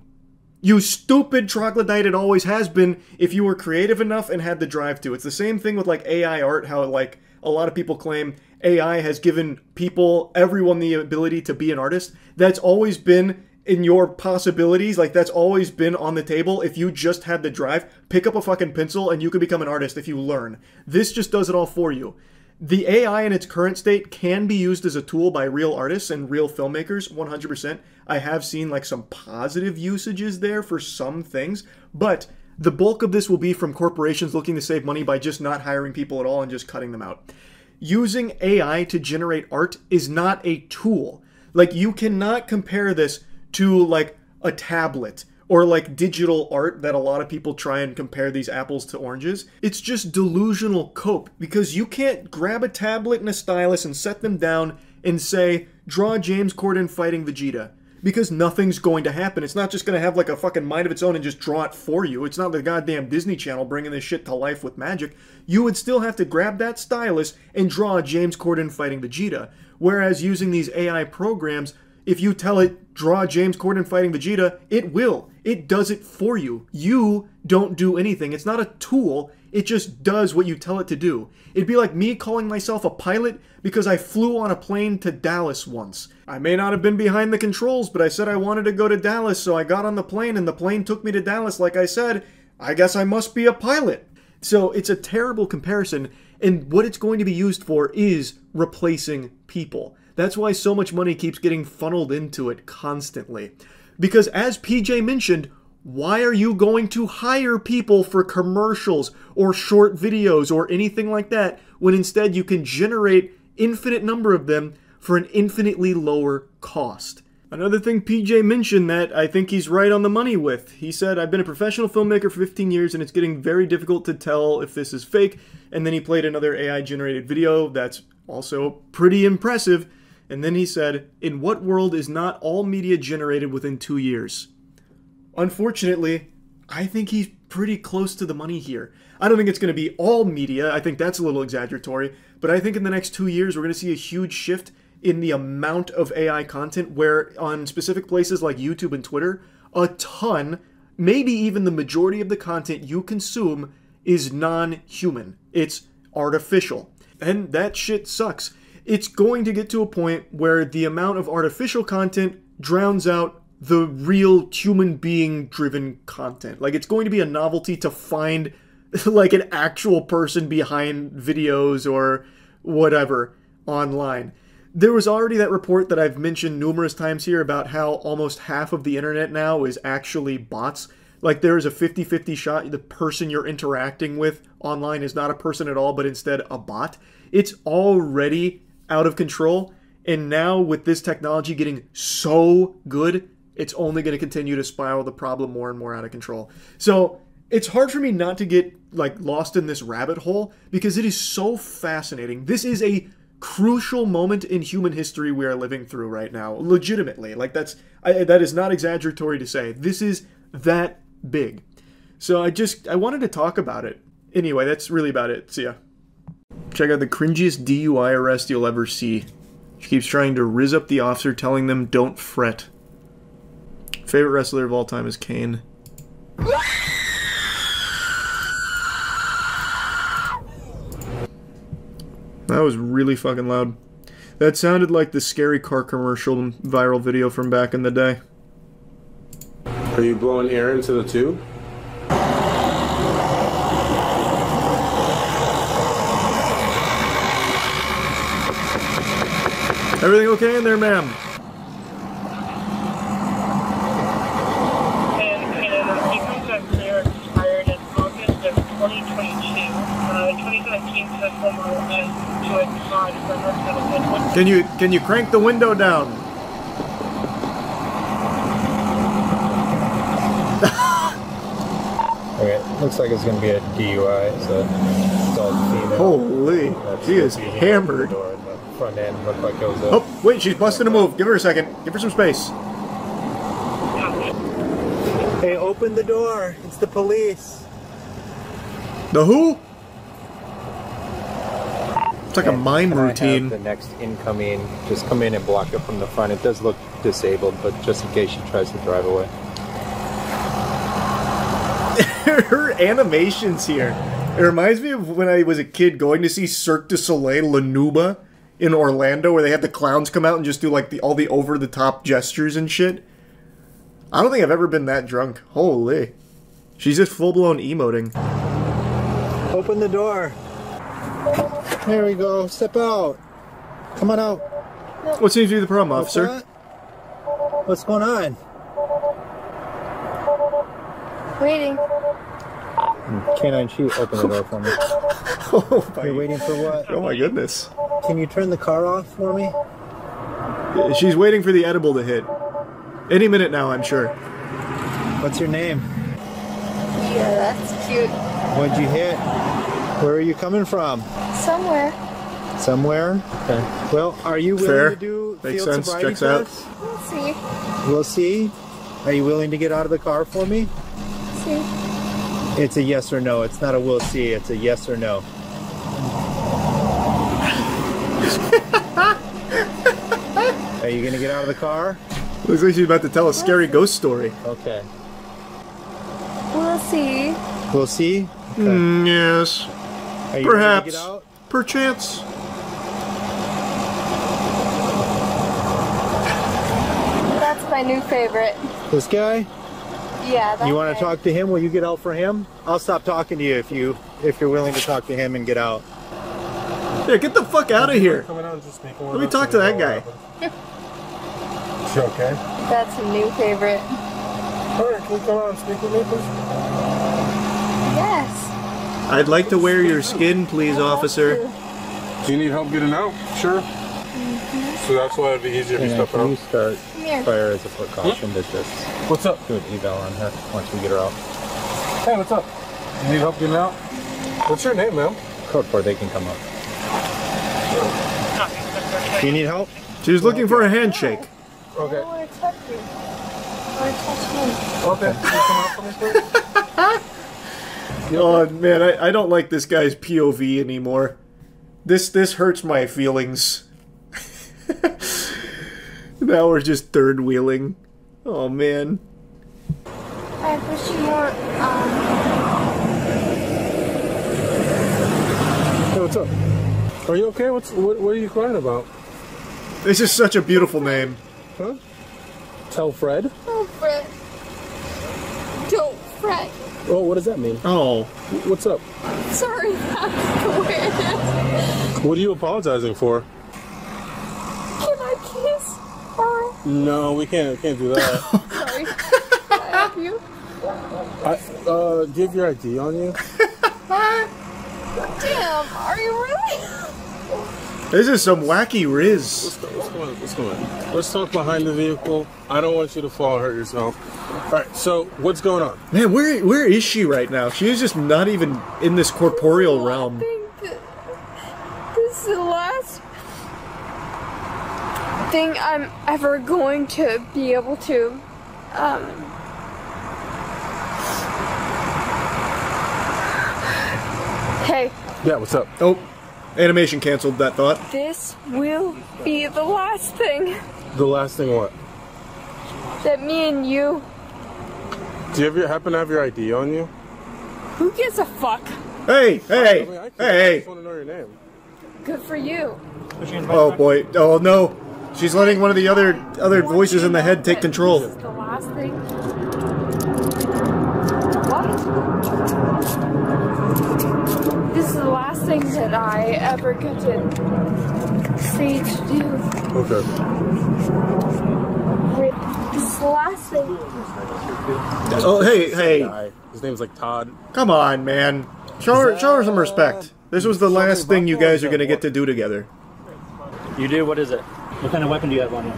You stupid troglodyte, it always has been if you were creative enough and had the drive to. It's the same thing with like AI art, how like a lot of people claim AI has given people, everyone the ability to be an artist. That's always been in your possibilities, like that's always been on the table. If you just had the drive, pick up a fucking pencil and you could become an artist if you learn. This just does it all for you. The AI in its current state can be used as a tool by real artists and real filmmakers, 100%. I have seen like some positive usages there for some things, but the bulk of this will be from corporations looking to save money by just not hiring people at all and just cutting them out. Using AI to generate art is not a tool. Like, you cannot compare this to like a tablet or like digital art that a lot of people try and compare these apples to oranges. It's just delusional cope because you can't grab a tablet and a stylus and set them down and say, draw James Corden fighting Vegeta. Because nothing's going to happen. It's not just going to have like a fucking mind of its own and just draw it for you. It's not the goddamn Disney Channel bringing this shit to life with magic. You would still have to grab that stylus and draw James Corden fighting Vegeta. Whereas using these AI programs, if you tell it, draw James Corden fighting Vegeta, it will. It does it for you. You don't do anything. It's not a tool. It just does what you tell it to do. It'd be like me calling myself a pilot because I flew on a plane to Dallas once. I may not have been behind the controls, but I said I wanted to go to Dallas, so I got on the plane and the plane took me to Dallas like I said. I guess I must be a pilot. So it's a terrible comparison, and what it's going to be used for is replacing people. That's why so much money keeps getting funneled into it constantly. Because as PJ mentioned, why are you going to hire people for commercials or short videos or anything like that when instead you can generate infinite number of them for an infinitely lower cost? Another thing PJ mentioned that I think he's right on the money with. He said, I've been a professional filmmaker for 15 years and it's getting very difficult to tell if this is fake. And then he played another AI generated video that's also pretty impressive. And then he said, in what world is not all media generated within 2 years? Unfortunately, I think he's pretty close to the money here. I don't think it's going to be all media. I think that's a little exaggeratory. But I think in the next 2 years, we're going to see a huge shift in the amount of AI content where on specific places like YouTube and Twitter, a ton, maybe even the majority of the content you consume is non-human. It's artificial. And that shit sucks. It's going to get to a point where the amount of artificial content drowns out the real human being driven content. Like, it's going to be a novelty to find like an actual person behind videos or whatever online. There was already that report that I've mentioned numerous times here about how almost half of the internet now is actually bots. Like, there is a 50-50 shot the person you're interacting with online is not a person at all, but instead a bot. It's already out of control, and now with this technology getting so good, it's only going to continue to spiral the problem more and more out of control. So it's hard for me not to get like lost in this rabbit hole because it is so fascinating. This is a crucial moment in human history we are living through right now. Legitimately, like that is not exaggeratory to say. This is that big. So I wanted to talk about it. Anyway, that's really about it. See ya. Check out the cringiest DUI arrest you'll ever see. She keeps trying to rizz up the officer, telling them don't fret. Favorite wrestler of all time is Kane. That was really fucking loud. That sounded like the scary car commercial viral video from back in the day. Are you blowing air into the tube? Everything okay in there, ma'am? Sequence of clear expired in August of 2022. 2017 Tesla Model S to a Todd from North Carolina. Can you crank the window down? Okay, looks like it's gonna be a DUI. So it's all female. Holy, she is hammered. The front end looked like it was a... Oh, wait, she's busting a move. Give her a second. Give her some space. Hey, open the door. It's the police. The who? It's like a mime routine. The next incoming, just come in and block it from the front. It does look disabled, but just in case she tries to drive away. Her animations here. It reminds me of when I was a kid going to see Cirque du Soleil La Nuba in Orlando, where they had the clowns come out and just do like all the over-the-top gestures and shit. I don't think I've ever been that drunk. Holy. She's just full-blown emoting. Open the door. There we go. Step out. Come on out. What seems to be the problem, officer? What's going on? Waiting. Canine Chief, open the door for me. Oh, you're waiting for what? Oh my goodness. Can you turn the car off for me? She's waiting for the edible to hit. Any minute now, I'm sure. What's your name? Yeah, that's cute. What'd you hit? Where are you coming from? Somewhere. Somewhere? Okay. Well, are you willing Fair. to do Makes field sense. sobriety Checks out. tests? We'll see. We'll see. Are you willing to get out of the car for me? See. It's a yes or no. It's not a we'll see. It's a yes or no. Are you going to get out of the car? Looks like she's about to tell a scary ghost story. Okay. We'll see. We'll see? Okay. Yes. Are you ready to get Perhaps. out? Perchance. That's my new favorite. This guy? Yeah, that's You want to talk to him? Will you get out for him? I'll stop talking to you if you're willing to talk to him and get out. Yeah, get the fuck out of here. Let me talk to that guy. Is she okay? That's a new favorite. Alright, can you come out and speak with me, please? Yes. I'd like to wear your skin, please, officer. Do you need help getting out? Sure. So that's why it'd be easier if you step Can out. you start here. fire as a precaution to just What's up? do an eval on her once we get her out? Hey, what's up? You need help getting out? What's your name, ma'am? Code 4, they can come up. Do you need help? She was looking for a handshake. Okay. I want to touch you. I want to touch him. Okay. Can you come out for me, please? Oh man, I don't like this guy's POV anymore. This hurts my feelings. Now we're just third wheeling. Oh man. I wish you more, Hey, what's up? Are you okay? What are you crying about? This is such a beautiful name. Huh? Tell Fred? Oh, Fred. Don't fret. Oh, what does that mean? Oh. What's up? Sorry, that's the way it is. What are you apologizing for? Can I kiss her? No, we can't do that. Sorry. Can I help you? Do you have your ID on you? Damn, are you really? This is some wacky riz. What's going on? Let's talk behind the vehicle. I don't want you to fall and hurt yourself. Alright, so what's going on? Man, where is she right now? She is just not even in this corporeal realm. I think that this is the last thing I'm ever going to be able to, Hey. Yeah, what's up? Oh, animation canceled that thought. This will be the last thing The last thing what? that me and you. Do you happen to have your ID on you? Who gives a fuck? Hey, hey, I mean, I hey. just want to know your name. Good for you. Oh boy. Oh no. She's letting one of the other voices in the head take control. This is the last thing. What? This is the last thing that I ever get to say to do. Okay. This is the last thing. Oh, hey. His name's like Todd. Come on, man. Show her some respect. This was the last thing you guys are gonna get to do together. You do? What is it? What kind of weapon do you have on you?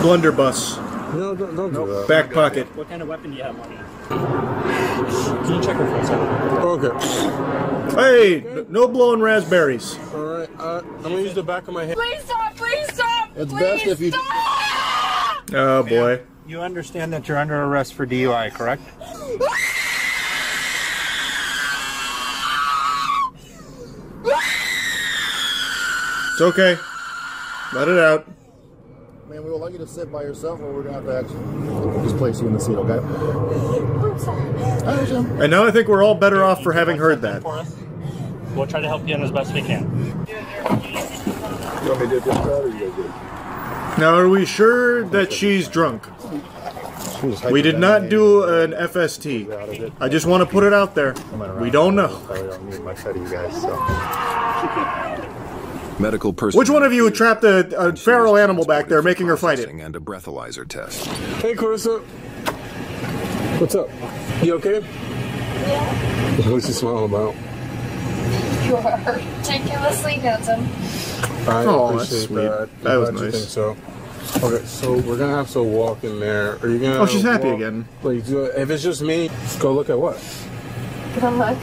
Blunderbuss. No, don't do that. Back pocket. What kind of weapon do you have on you? Can you check her for a second? Okay. Hey, no blowing raspberries. Alright, I'm gonna use the back of my hand. Please stop! Please stop! It's please best if you. stop! Oh boy. You understand that you're under arrest for DUI, correct? It's okay. Let it out. Man, we would like you to sit by yourself, or we're gonna have to actually just place you in the seat, okay? I'm sorry. And now I think we're all better off for having heard that. We'll try to help you in as best we can. You want me to do this side, or you guys good? Now, are we sure that she's drunk? We did not do an FST. I just want to put it out there. We don't know. Medical person. Which one of you trapped a feral animal back there, making her fight it? And a breathalyzer test. Hey, Carissa. What's up? You okay? Yeah. What's you smiling about? You are ridiculously handsome. I that's appreciate sweet. that. That was Glad you nice. think so. Okay, so we're gonna have to walk in there. Are you gonna? Oh, she's happy walk, again. Like, if it's just me, just go look at what? Go look.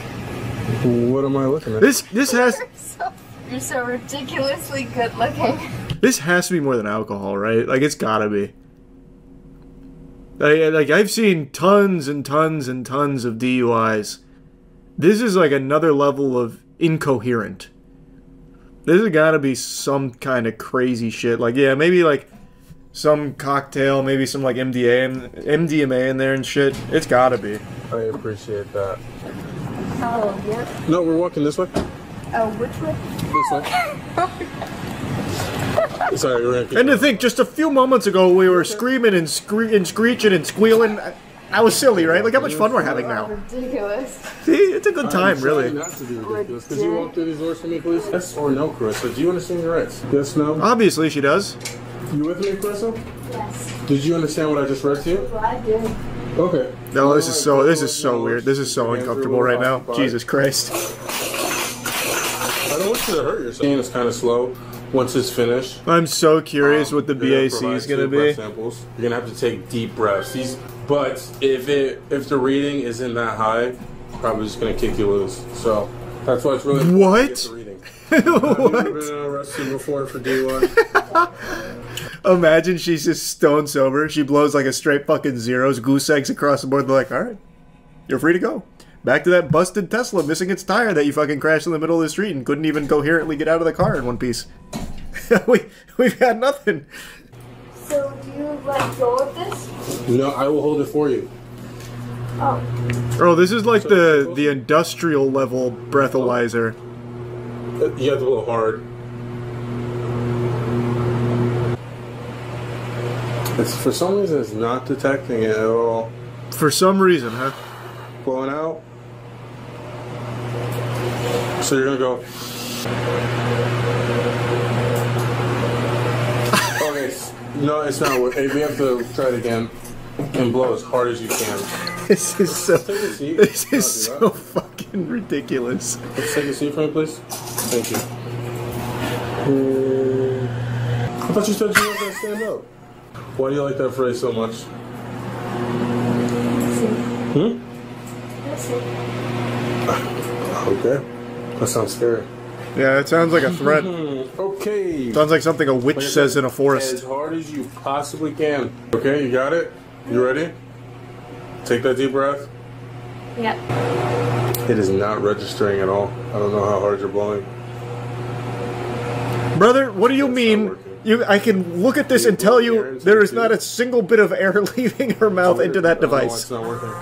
What am I looking at? This has. You're so ridiculously good looking. This has to be more than alcohol, right? Like, it's gotta be. Like I've seen tons and tons and tons of DUIs. This is like another level of incoherent. This has gotta be some kind of crazy shit. Like, yeah, maybe like some cocktail, maybe some like MDMA in there and shit. It's gotta be. I appreciate that. Oh, yep. No, we're walking this way. Oh, which way? This way. Sorry, we're gonna. And to think, just a few moments ago, we were screaming and screeching and squealing. I was silly, right? Look how much fun we're having now. Ridiculous. See, it's a good time, really. Not to be ridiculous. Could you walk through these doors for me, please? Yes or no, Carissa? Do you understand your rights? Yes, no? Obviously, she does. You with me, Carissa? Yes. Did you understand what I just read to you? Well, I did. Okay. No, this is so weird. This is so uncomfortable right now. Jesus Christ. I don't want you to hurt yourself. It's kind of slow once it's finished. I'm so curious what the BAC is going to be. Samples. You're going to have to take deep breaths. But if the reading isn't that high, probably just going to kick you loose. So that's why it's really important to get the reading. What? Have you ever been arrested before for DUI? Imagine she's just stone sober. She blows like a straight fucking zeros, goose eggs across the board. They're like, all right, you're free to go. Back to that busted Tesla missing its tire that you fucking crashed in the middle of the street and couldn't even coherently get out of the car in one piece. We've had nothing. So, do you let go of this? No, I will hold it for you. Oh. Oh, this is like the industrial level breathalyzer. You have to blow hard. It's for some reason it's not detecting it at all. For some reason, huh? Blowing out. So you're gonna go. Okay, no, it's not working. We have to try it again and blow as hard as you can. This is so. Take a seat. This is so fucking ridiculous. Let's take a seat for me, please. Thank you. I thought you said you weren't gonna stand up. Why do you like that phrase so much? Hmm? Okay. That sounds scary. Yeah, it sounds like a threat. Okay. Sounds like something a witch says in a As forest. hard as you possibly can. Okay, you got it? You ready? Take that deep breath. Yep. It is not registering at all. I don't know how hard you're blowing. Brother, what do you mean? I can look at this and tell you there is not a single bit of air leaving her mouth into that device. It's not working.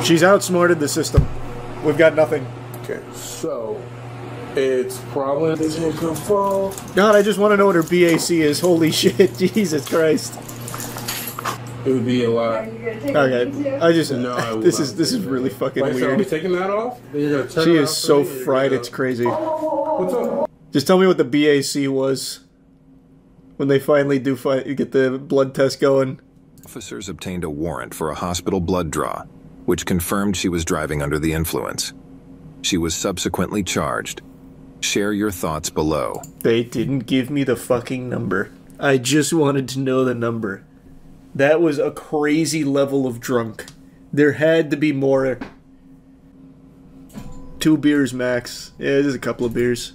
She's outsmarted the system. We've got nothing. Okay, so it's probably a good fall. God, I just want to know what her BAC is. Holy shit, Jesus Christ. it would be a lot. Okay, I just this is really fucking Wait, so are we weird. taking that off? Then you're gonna turn She it is off so for me? fried, it's crazy. What's up? Just tell me what the BAC was when they finally do get the blood test going. Officers obtained a warrant for a hospital blood draw, which confirmed she was driving under the influence. She was subsequently charged. Share your thoughts below. They didn't give me the fucking number. I just wanted to know the number. That was a crazy level of drunk. There had to be more. 2 beers max. Yeah, just a couple of beers.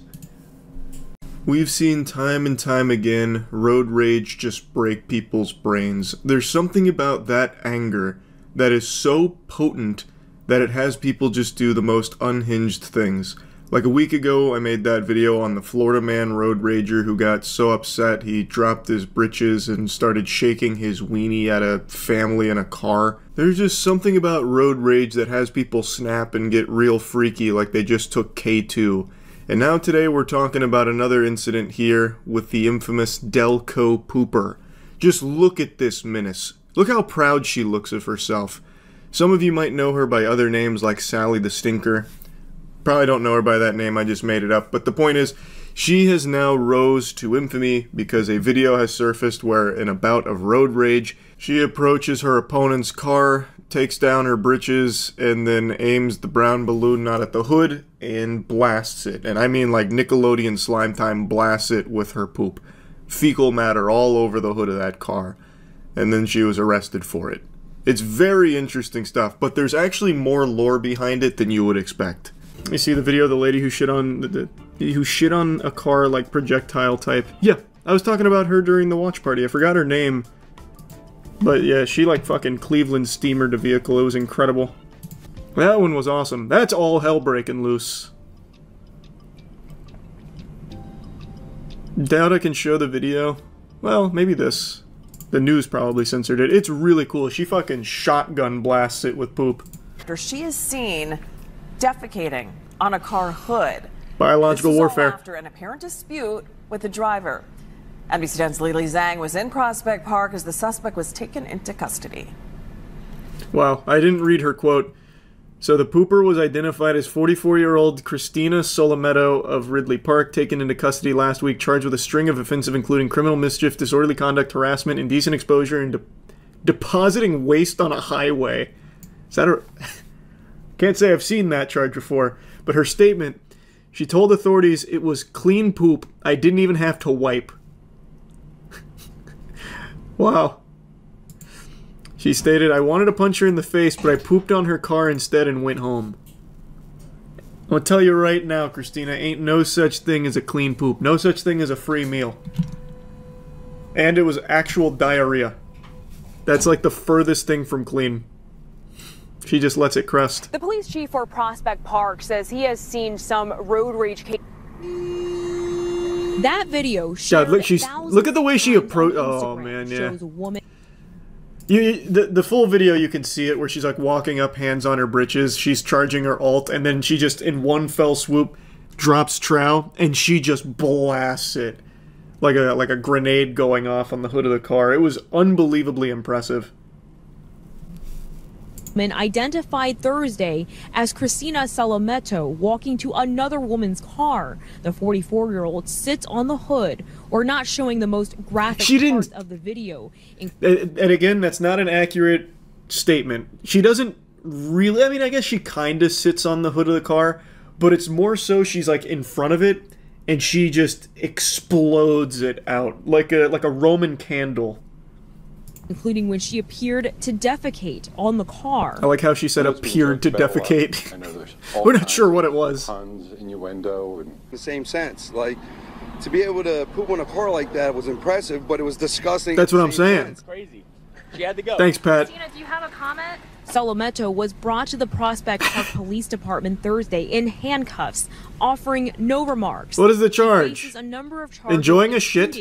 We've seen time and time again road rage just break people's brains. There's something about that anger that is so potent that it has people just do the most unhinged things. Like a week ago, I made that video on the Florida man road rager who got so upset he dropped his britches and started shaking his weenie at a family in a car. There's just something about road rage that has people snap and get real freaky like they just took K2. And now today we're talking about another incident here with the infamous Delco Pooper. Just look at this menace. Look how proud she looks of herself. Some of you might know her by other names like Sally the Stinker. Probably don't know her by that name, I just made it up. But the point is, she has now rose to infamy because a video has surfaced where in a bout of road rage, she approaches her opponent's car, takes down her britches, and then aims the brown balloon not at the hood and blasts it. And I mean like Nickelodeon Slime Time blasts it with her poop. Fecal matter all over the hood of that car. And then she was arrested for it. It's very interesting stuff, but there's actually more lore behind it than you would expect. You see the video of the lady who shit on who shit on a car like projectile type? Yeah, I was talking about her during the watch party. I forgot her name. But yeah, she like fucking Cleveland steamered a vehicle. It was incredible. That one was awesome. That's all hell breaking loose. Doubt I can show the video. Well, maybe this. The news probably censored it. It's really cool. She fucking shotgun blasts it with poop. After she is seen defecating on a car hood. Biological warfare. After an apparent dispute with the driver. NBC 10's Lily Zhang was in Prospect Park as the suspect was taken into custody. Wow, I didn't read her quote. So the pooper was identified as 44-year-old Christina Solometto of Ridley Park, taken into custody last week, charged with a string of offenses including criminal mischief, disorderly conduct, harassment, indecent exposure, and depositing waste on a highway. Is that a... Can't say I've seen that charge before, but her statement, she told authorities it was clean poop. I didn't even have to wipe. Wow. She stated, I wanted to punch her in the face, but I pooped on her car instead and went home. I'm gonna tell you right now, Christina, ain't no such thing as a clean poop. No such thing as a free meal. And it was actual diarrhea. That's like the furthest thing from clean. She just lets it crust. The police chief for Prospect Park says he has seen some road rage cases. That video God, look at the way she approached. Oh man, yeah. Shows a woman. The full video, you can see it where she's like walking up, hands on her britches. She's charging her alt, and then she just in one fell swoop drops trow, and she just blasts it like a grenade going off on the hood of the car. It was unbelievably impressive. Identified Thursday as Christina Solometto walking to another woman's car. The 44-year-old sits on the hood, or not showing the most graphic parts of the video. And again, that's not an accurate statement. She doesn't really, I mean, I guess she kind of sits on the hood of the car, but it's more so she's like in front of it, and she just explodes it out like a Roman candle. Including when she appeared to defecate on the car. I like how she said appeared to defecate. We're not sure what it was. Puns, innuendo, and the same sense. Like, to be able to poop on a car like that was impressive, but it was disgusting. That's what I'm saying. It's crazy. She had to go. Thanks, Pat. Christina, do you have a comment? Solometto was brought to the Prospect Park Police Department Thursday in handcuffs, offering no remarks. What is the charge? He faces a number of charges, enjoying a shit,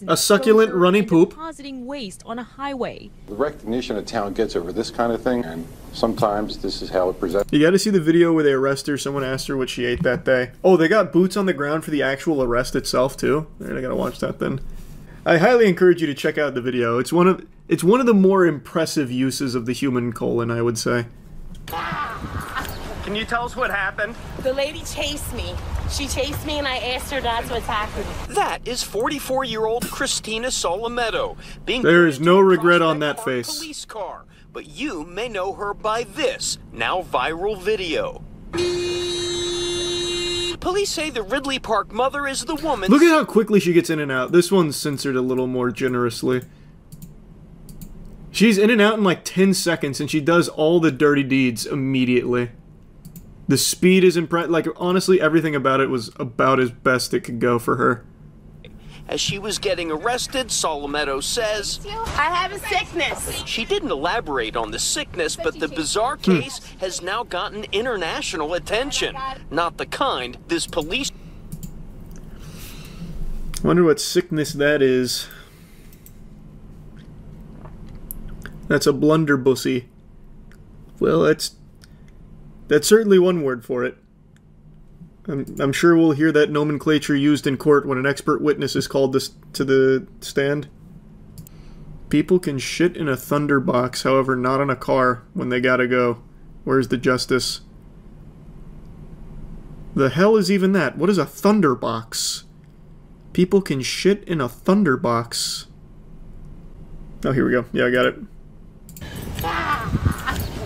a succulent runny poop, depositing waste on a highway. The recognition a town gets over this kind of thing, and sometimes this is how it presents. You got to see the video where they arrest her. Someone asked her what she ate that day. Oh, they got boots on the ground for the actual arrest itself too. All right, I gotta watch that then. I highly encourage you to check out the video. It's one of It's one of the more impressive uses of the human colon, I would say. Can you tell us what happened? The lady chased me. She chased me and I asked her not to attack me. That is 44-year-old Christina Solometto being There is no regret on that face. police car, but you may know her by this now viral video. Police say the Ridley Park mother is the woman. Look at how quickly she gets in and out. This one's censored a little more generously. She's in and out in like 10 seconds, and she does all the dirty deeds immediately. The speed is impressive. Like, honestly, everything about it was about as best it could go for her. As she was getting arrested, Solometto says, I have a sickness. She didn't elaborate on the sickness, but the bizarre case has now gotten international attention. Not the kind this police... Wonder what sickness that is. That's a blunderbussy. Well, that's certainly one word for it. I'm sure we'll hear that nomenclature used in court when an expert witness is called to the stand. People can shit in a thunderbox, however, not on a car when they gotta go. Where's the justice? The hell is even that? What is a thunderbox? People can shit in a thunderbox. Oh, here we go. Yeah, I got it.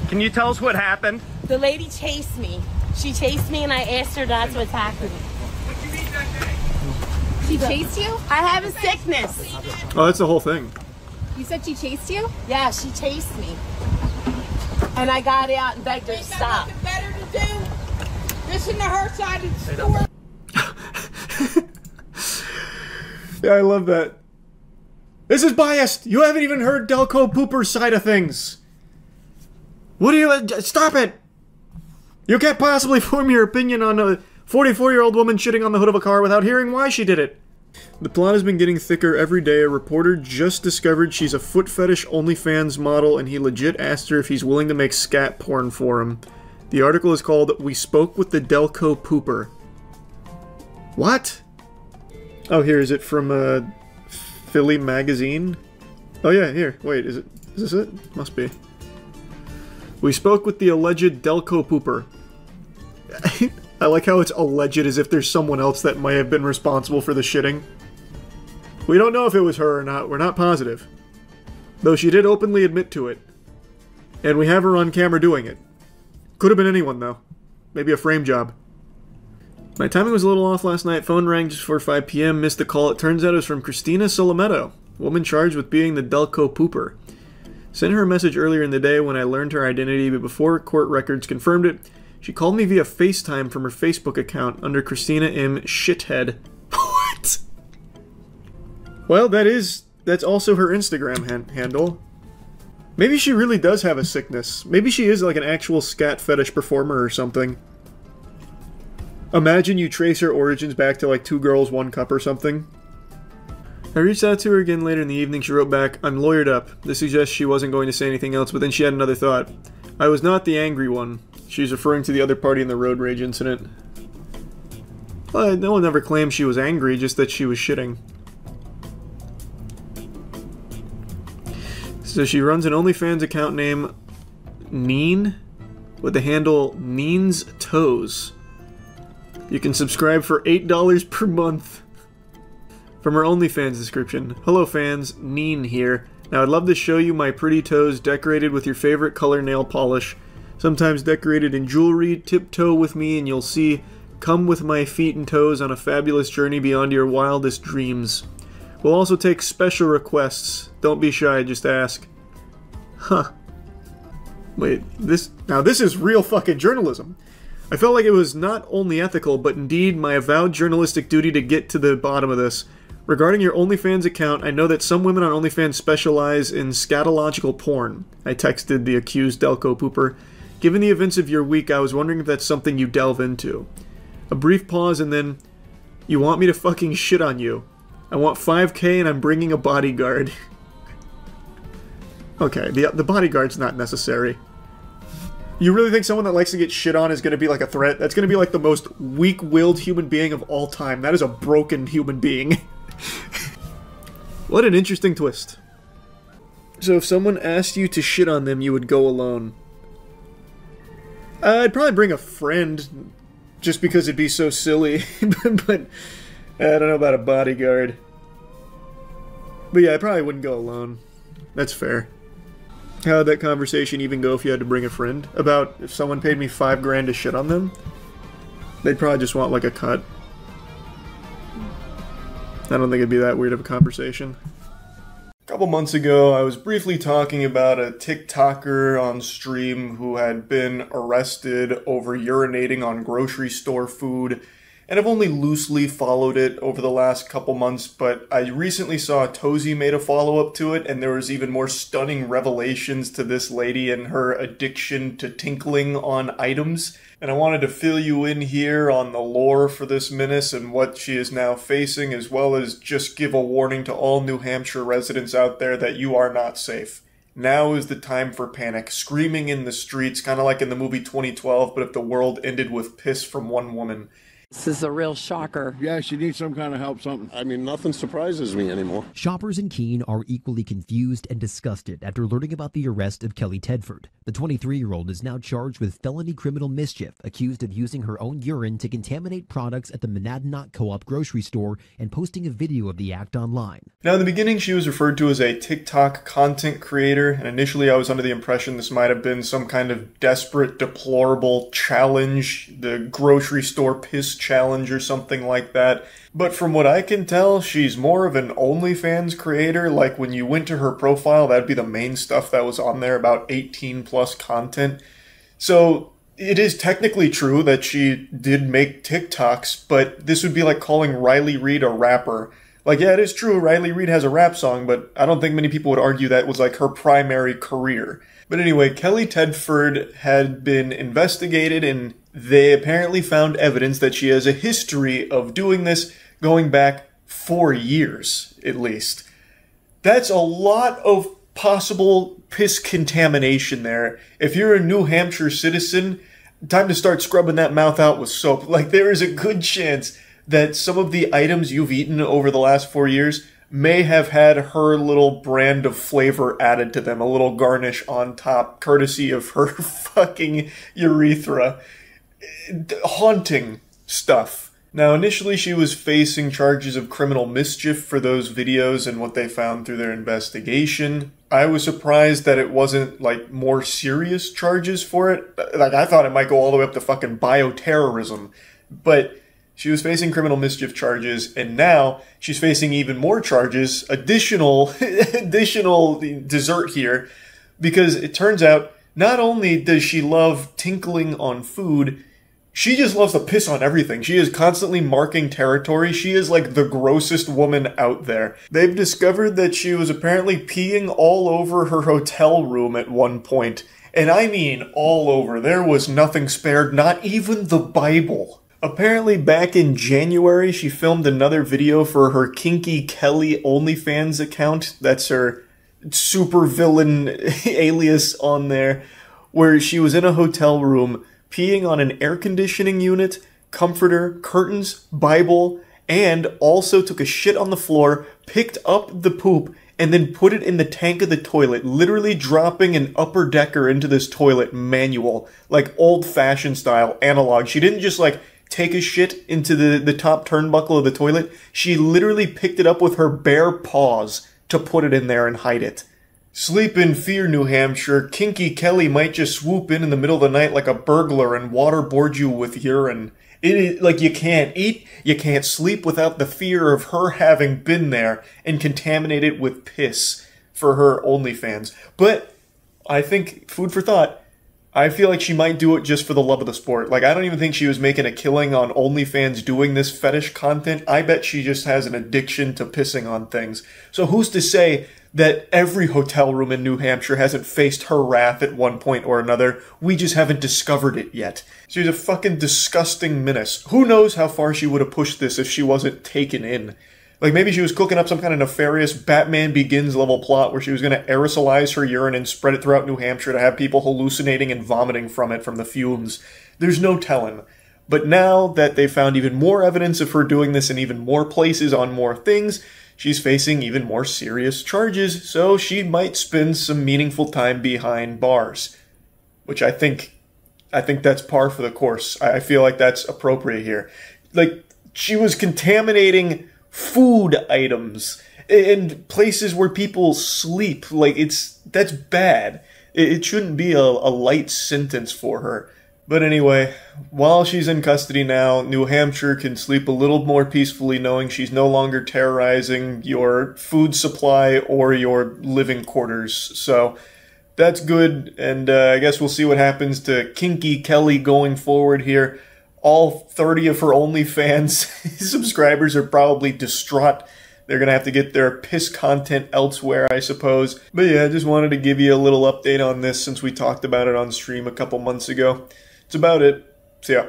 Can you tell us what happened? The lady chased me. She chased me and I asked her not to attack me. She chased you? I have a sickness. Oh, that's the whole thing. You said she chased you? Yeah, she chased me. And I got out and begged her to stop. Better to do. Listen to her side of the story. Yeah, I love that. This is biased! You haven't even heard Delco Pooper's side of things! What do you... Stop it! You can't possibly form your opinion on a 44-year-old woman shitting on the hood of a car without hearing why she did it. The plot has been getting thicker every day. A reporter just discovered she's a foot fetish OnlyFans model, and he legit asked her if he's willing to make scat porn for him. The article is called We Spoke with the Delco Pooper. What? Oh, here, is it from, Philly Magazine? Oh yeah, here. Wait, is this it? Must be. We spoke with the alleged Delco Pooper. I like how it's alleged as if there's someone else that might have been responsible for the shitting. We don't know if it was her or not. We're not positive. Though she did openly admit to it. And we have her on camera doing it. Could have been anyone, though. Maybe a frame job. My timing was a little off last night. Phone rang just before 5 p.m. Missed the call. It turns out it was from Christina Solometto, woman charged with being the Delco Pooper. Sent her a message earlier in the day when I learned her identity, but before court records confirmed it, she called me via FaceTime from her Facebook account under Christina M. Shithead. What? Well, that's also her Instagram handle. Maybe she really does have a sickness. Maybe she is like an actual scat fetish performer or something. Imagine you trace her origins back to like 2 Girls, 1 Cup or something. I reached out to her again later in the evening. She wrote back, I'm lawyered up. This suggests she wasn't going to say anything else, but then she had another thought. I was not the angry one. She was referring to the other party in the road rage incident. Well, no one ever claimed she was angry, just that she was shitting. So she runs an OnlyFans account named Neen, with the handle Neen's Toes. You can subscribe for $8 per month. From her OnlyFans description. Hello fans, Neen here. Now I'd love to show you my pretty toes decorated with your favorite color nail polish. Sometimes decorated in jewelry. Tiptoe with me and you'll see. Come with my feet and toes on a fabulous journey beyond your wildest dreams. We'll also take special requests. Don't be shy, just ask. Huh. Wait, this is real fucking journalism. I felt like it was not only ethical, but indeed my avowed journalistic duty to get to the bottom of this. Regarding your OnlyFans account, I know that some women on OnlyFans specialize in scatological porn. I texted the accused Delco Pooper. Given the events of your week, I was wondering if that's something you delve into. A brief pause and then, you want me to fucking shit on you. I want $5K and I'm bringing a bodyguard. Okay, the bodyguard's not necessary. You really think someone that likes to get shit on is going to be like a threat? That's going to be like the most weak-willed human being of all time. That is a broken human being. What an interesting twist. So if someone asked you to shit on them, you would go alone. I'd probably bring a friend, just because it'd be so silly, but I don't know about a bodyguard. But yeah, I probably wouldn't go alone. That's fair. How'd that conversation even go if you had to bring a friend? About if someone paid me $5 to shit on them? They'd probably just want like a cut. I don't think it'd be that weird of a conversation. A couple months ago, I was briefly talking about a TikToker on stream who had been arrested over urinating on grocery store food, and I've only loosely followed it over the last couple months, but I recently saw Tozy made a follow-up to it, and there was even more stunning revelations to this lady and her addiction to tinkling on items. And I wanted to fill you in here on the lore for this menace and what she is now facing, as well as just give a warning to all New Hampshire residents out there that you are not safe. Now is the time for panic. Screaming in the streets, kind of like in the movie 2012, but if the world ended with piss from one woman. This is a real shocker. Yeah, she needs some kind of help, something. I mean, nothing surprises me anymore. Shoppers in Keene are equally confused and disgusted after learning about the arrest of Kelly Tedford. The 23-year-old is now charged with felony criminal mischief, accused of using her own urine to contaminate products at the Monadnock Co-op grocery store and posting a video of the act online. Now, in the beginning, she was referred to as a TikTok content creator, and initially I was under the impression this might have been some kind of desperate, deplorable challenge, the grocery store piss challenge or something like that. But from what I can tell, she's more of an OnlyFans creator. Like when you went to her profile, that'd be the main stuff that was on there, about 18 plus content. So it is technically true that she did make TikToks, but this would be like calling Riley Reid a rapper. Like, yeah, it is true, Riley Reid has a rap song, but I don't think many people would argue that was like her primary career. But anyway, Kelly Tedford had been investigated, and they apparently found evidence that she has a history of doing this going back 4 years, at least. That's a lot of possible piss contamination there. If you're a New Hampshire citizen, time to start scrubbing that mouth out with soap. Like, there is a good chance that some of the items you've eaten over the last 4 years may have had her little brand of flavor added to them, a little garnish on top, courtesy of her fucking urethra. Haunting stuff. Now, initially she was facing charges of criminal mischief for those videos and what they found through their investigation. I was surprised that it wasn't, like, more serious charges for it. Like, I thought it might go all the way up to fucking bioterrorism. But she was facing criminal mischief charges, and now she's facing even more charges, additional dessert here, because it turns out not only does she love tinkling on food, she just loves to piss on everything. She is constantly marking territory. She is like the grossest woman out there. They've discovered that she was apparently peeing all over her hotel room at one point. And I mean all over. There was nothing spared, not even the Bible. Apparently back in January, she filmed another video for her Kinky Kelly OnlyFans account. That's her supervillain alias on there, where she was in a hotel room peeing on an air conditioning unit, comforter, curtains, Bible, and also took a shit on the floor, picked up the poop, and then put it in the tank of the toilet, literally dropping an upper decker into this toilet manual, like old-fashioned style, analog. She didn't just like take a shit into the top turnbuckle of the toilet. She literally picked it up with her bare paws to put it in there and hide it. Sleep in fear, New Hampshire. Kinky Kelly might just swoop in the middle of the night like a burglar and waterboard you with urine. It is like you can't eat, you can't sleep without the fear of her having been there and contaminated with piss for her OnlyFans. But I think, food for thought, I feel like she might do it just for the love of the sport. Like, I don't even think she was making a killing on OnlyFans doing this fetish content. I bet she just has an addiction to pissing on things. So who's to say that every hotel room in New Hampshire hasn't faced her wrath at one point or another? We just haven't discovered it yet. She's a fucking disgusting menace. Who knows how far she would have pushed this if she wasn't taken in. Like, maybe she was cooking up some kind of nefarious Batman Begins level plot where she was going to aerosolize her urine and spread it throughout New Hampshire to have people hallucinating and vomiting from it from the fumes. There's no telling. But now that they found even more evidence of her doing this in even more places on more things, she's facing even more serious charges, so she might spend some meaningful time behind bars. Which I think that's par for the course. I feel like that's appropriate here. Like, she was contaminating food items in places where people sleep. Like, that's bad. It shouldn't be a light sentence for her. But anyway, while she's in custody now, New Hampshire can sleep a little more peacefully knowing she's no longer terrorizing your food supply or your living quarters. So that's good, and I guess we'll see what happens to Kinky Kelly going forward here. All 30 of her OnlyFans subscribers are probably distraught. They're going to have to get their piss content elsewhere, I suppose. But yeah, I just wanted to give you a little update on this since we talked about it on stream a couple months ago. That's about it. See ya.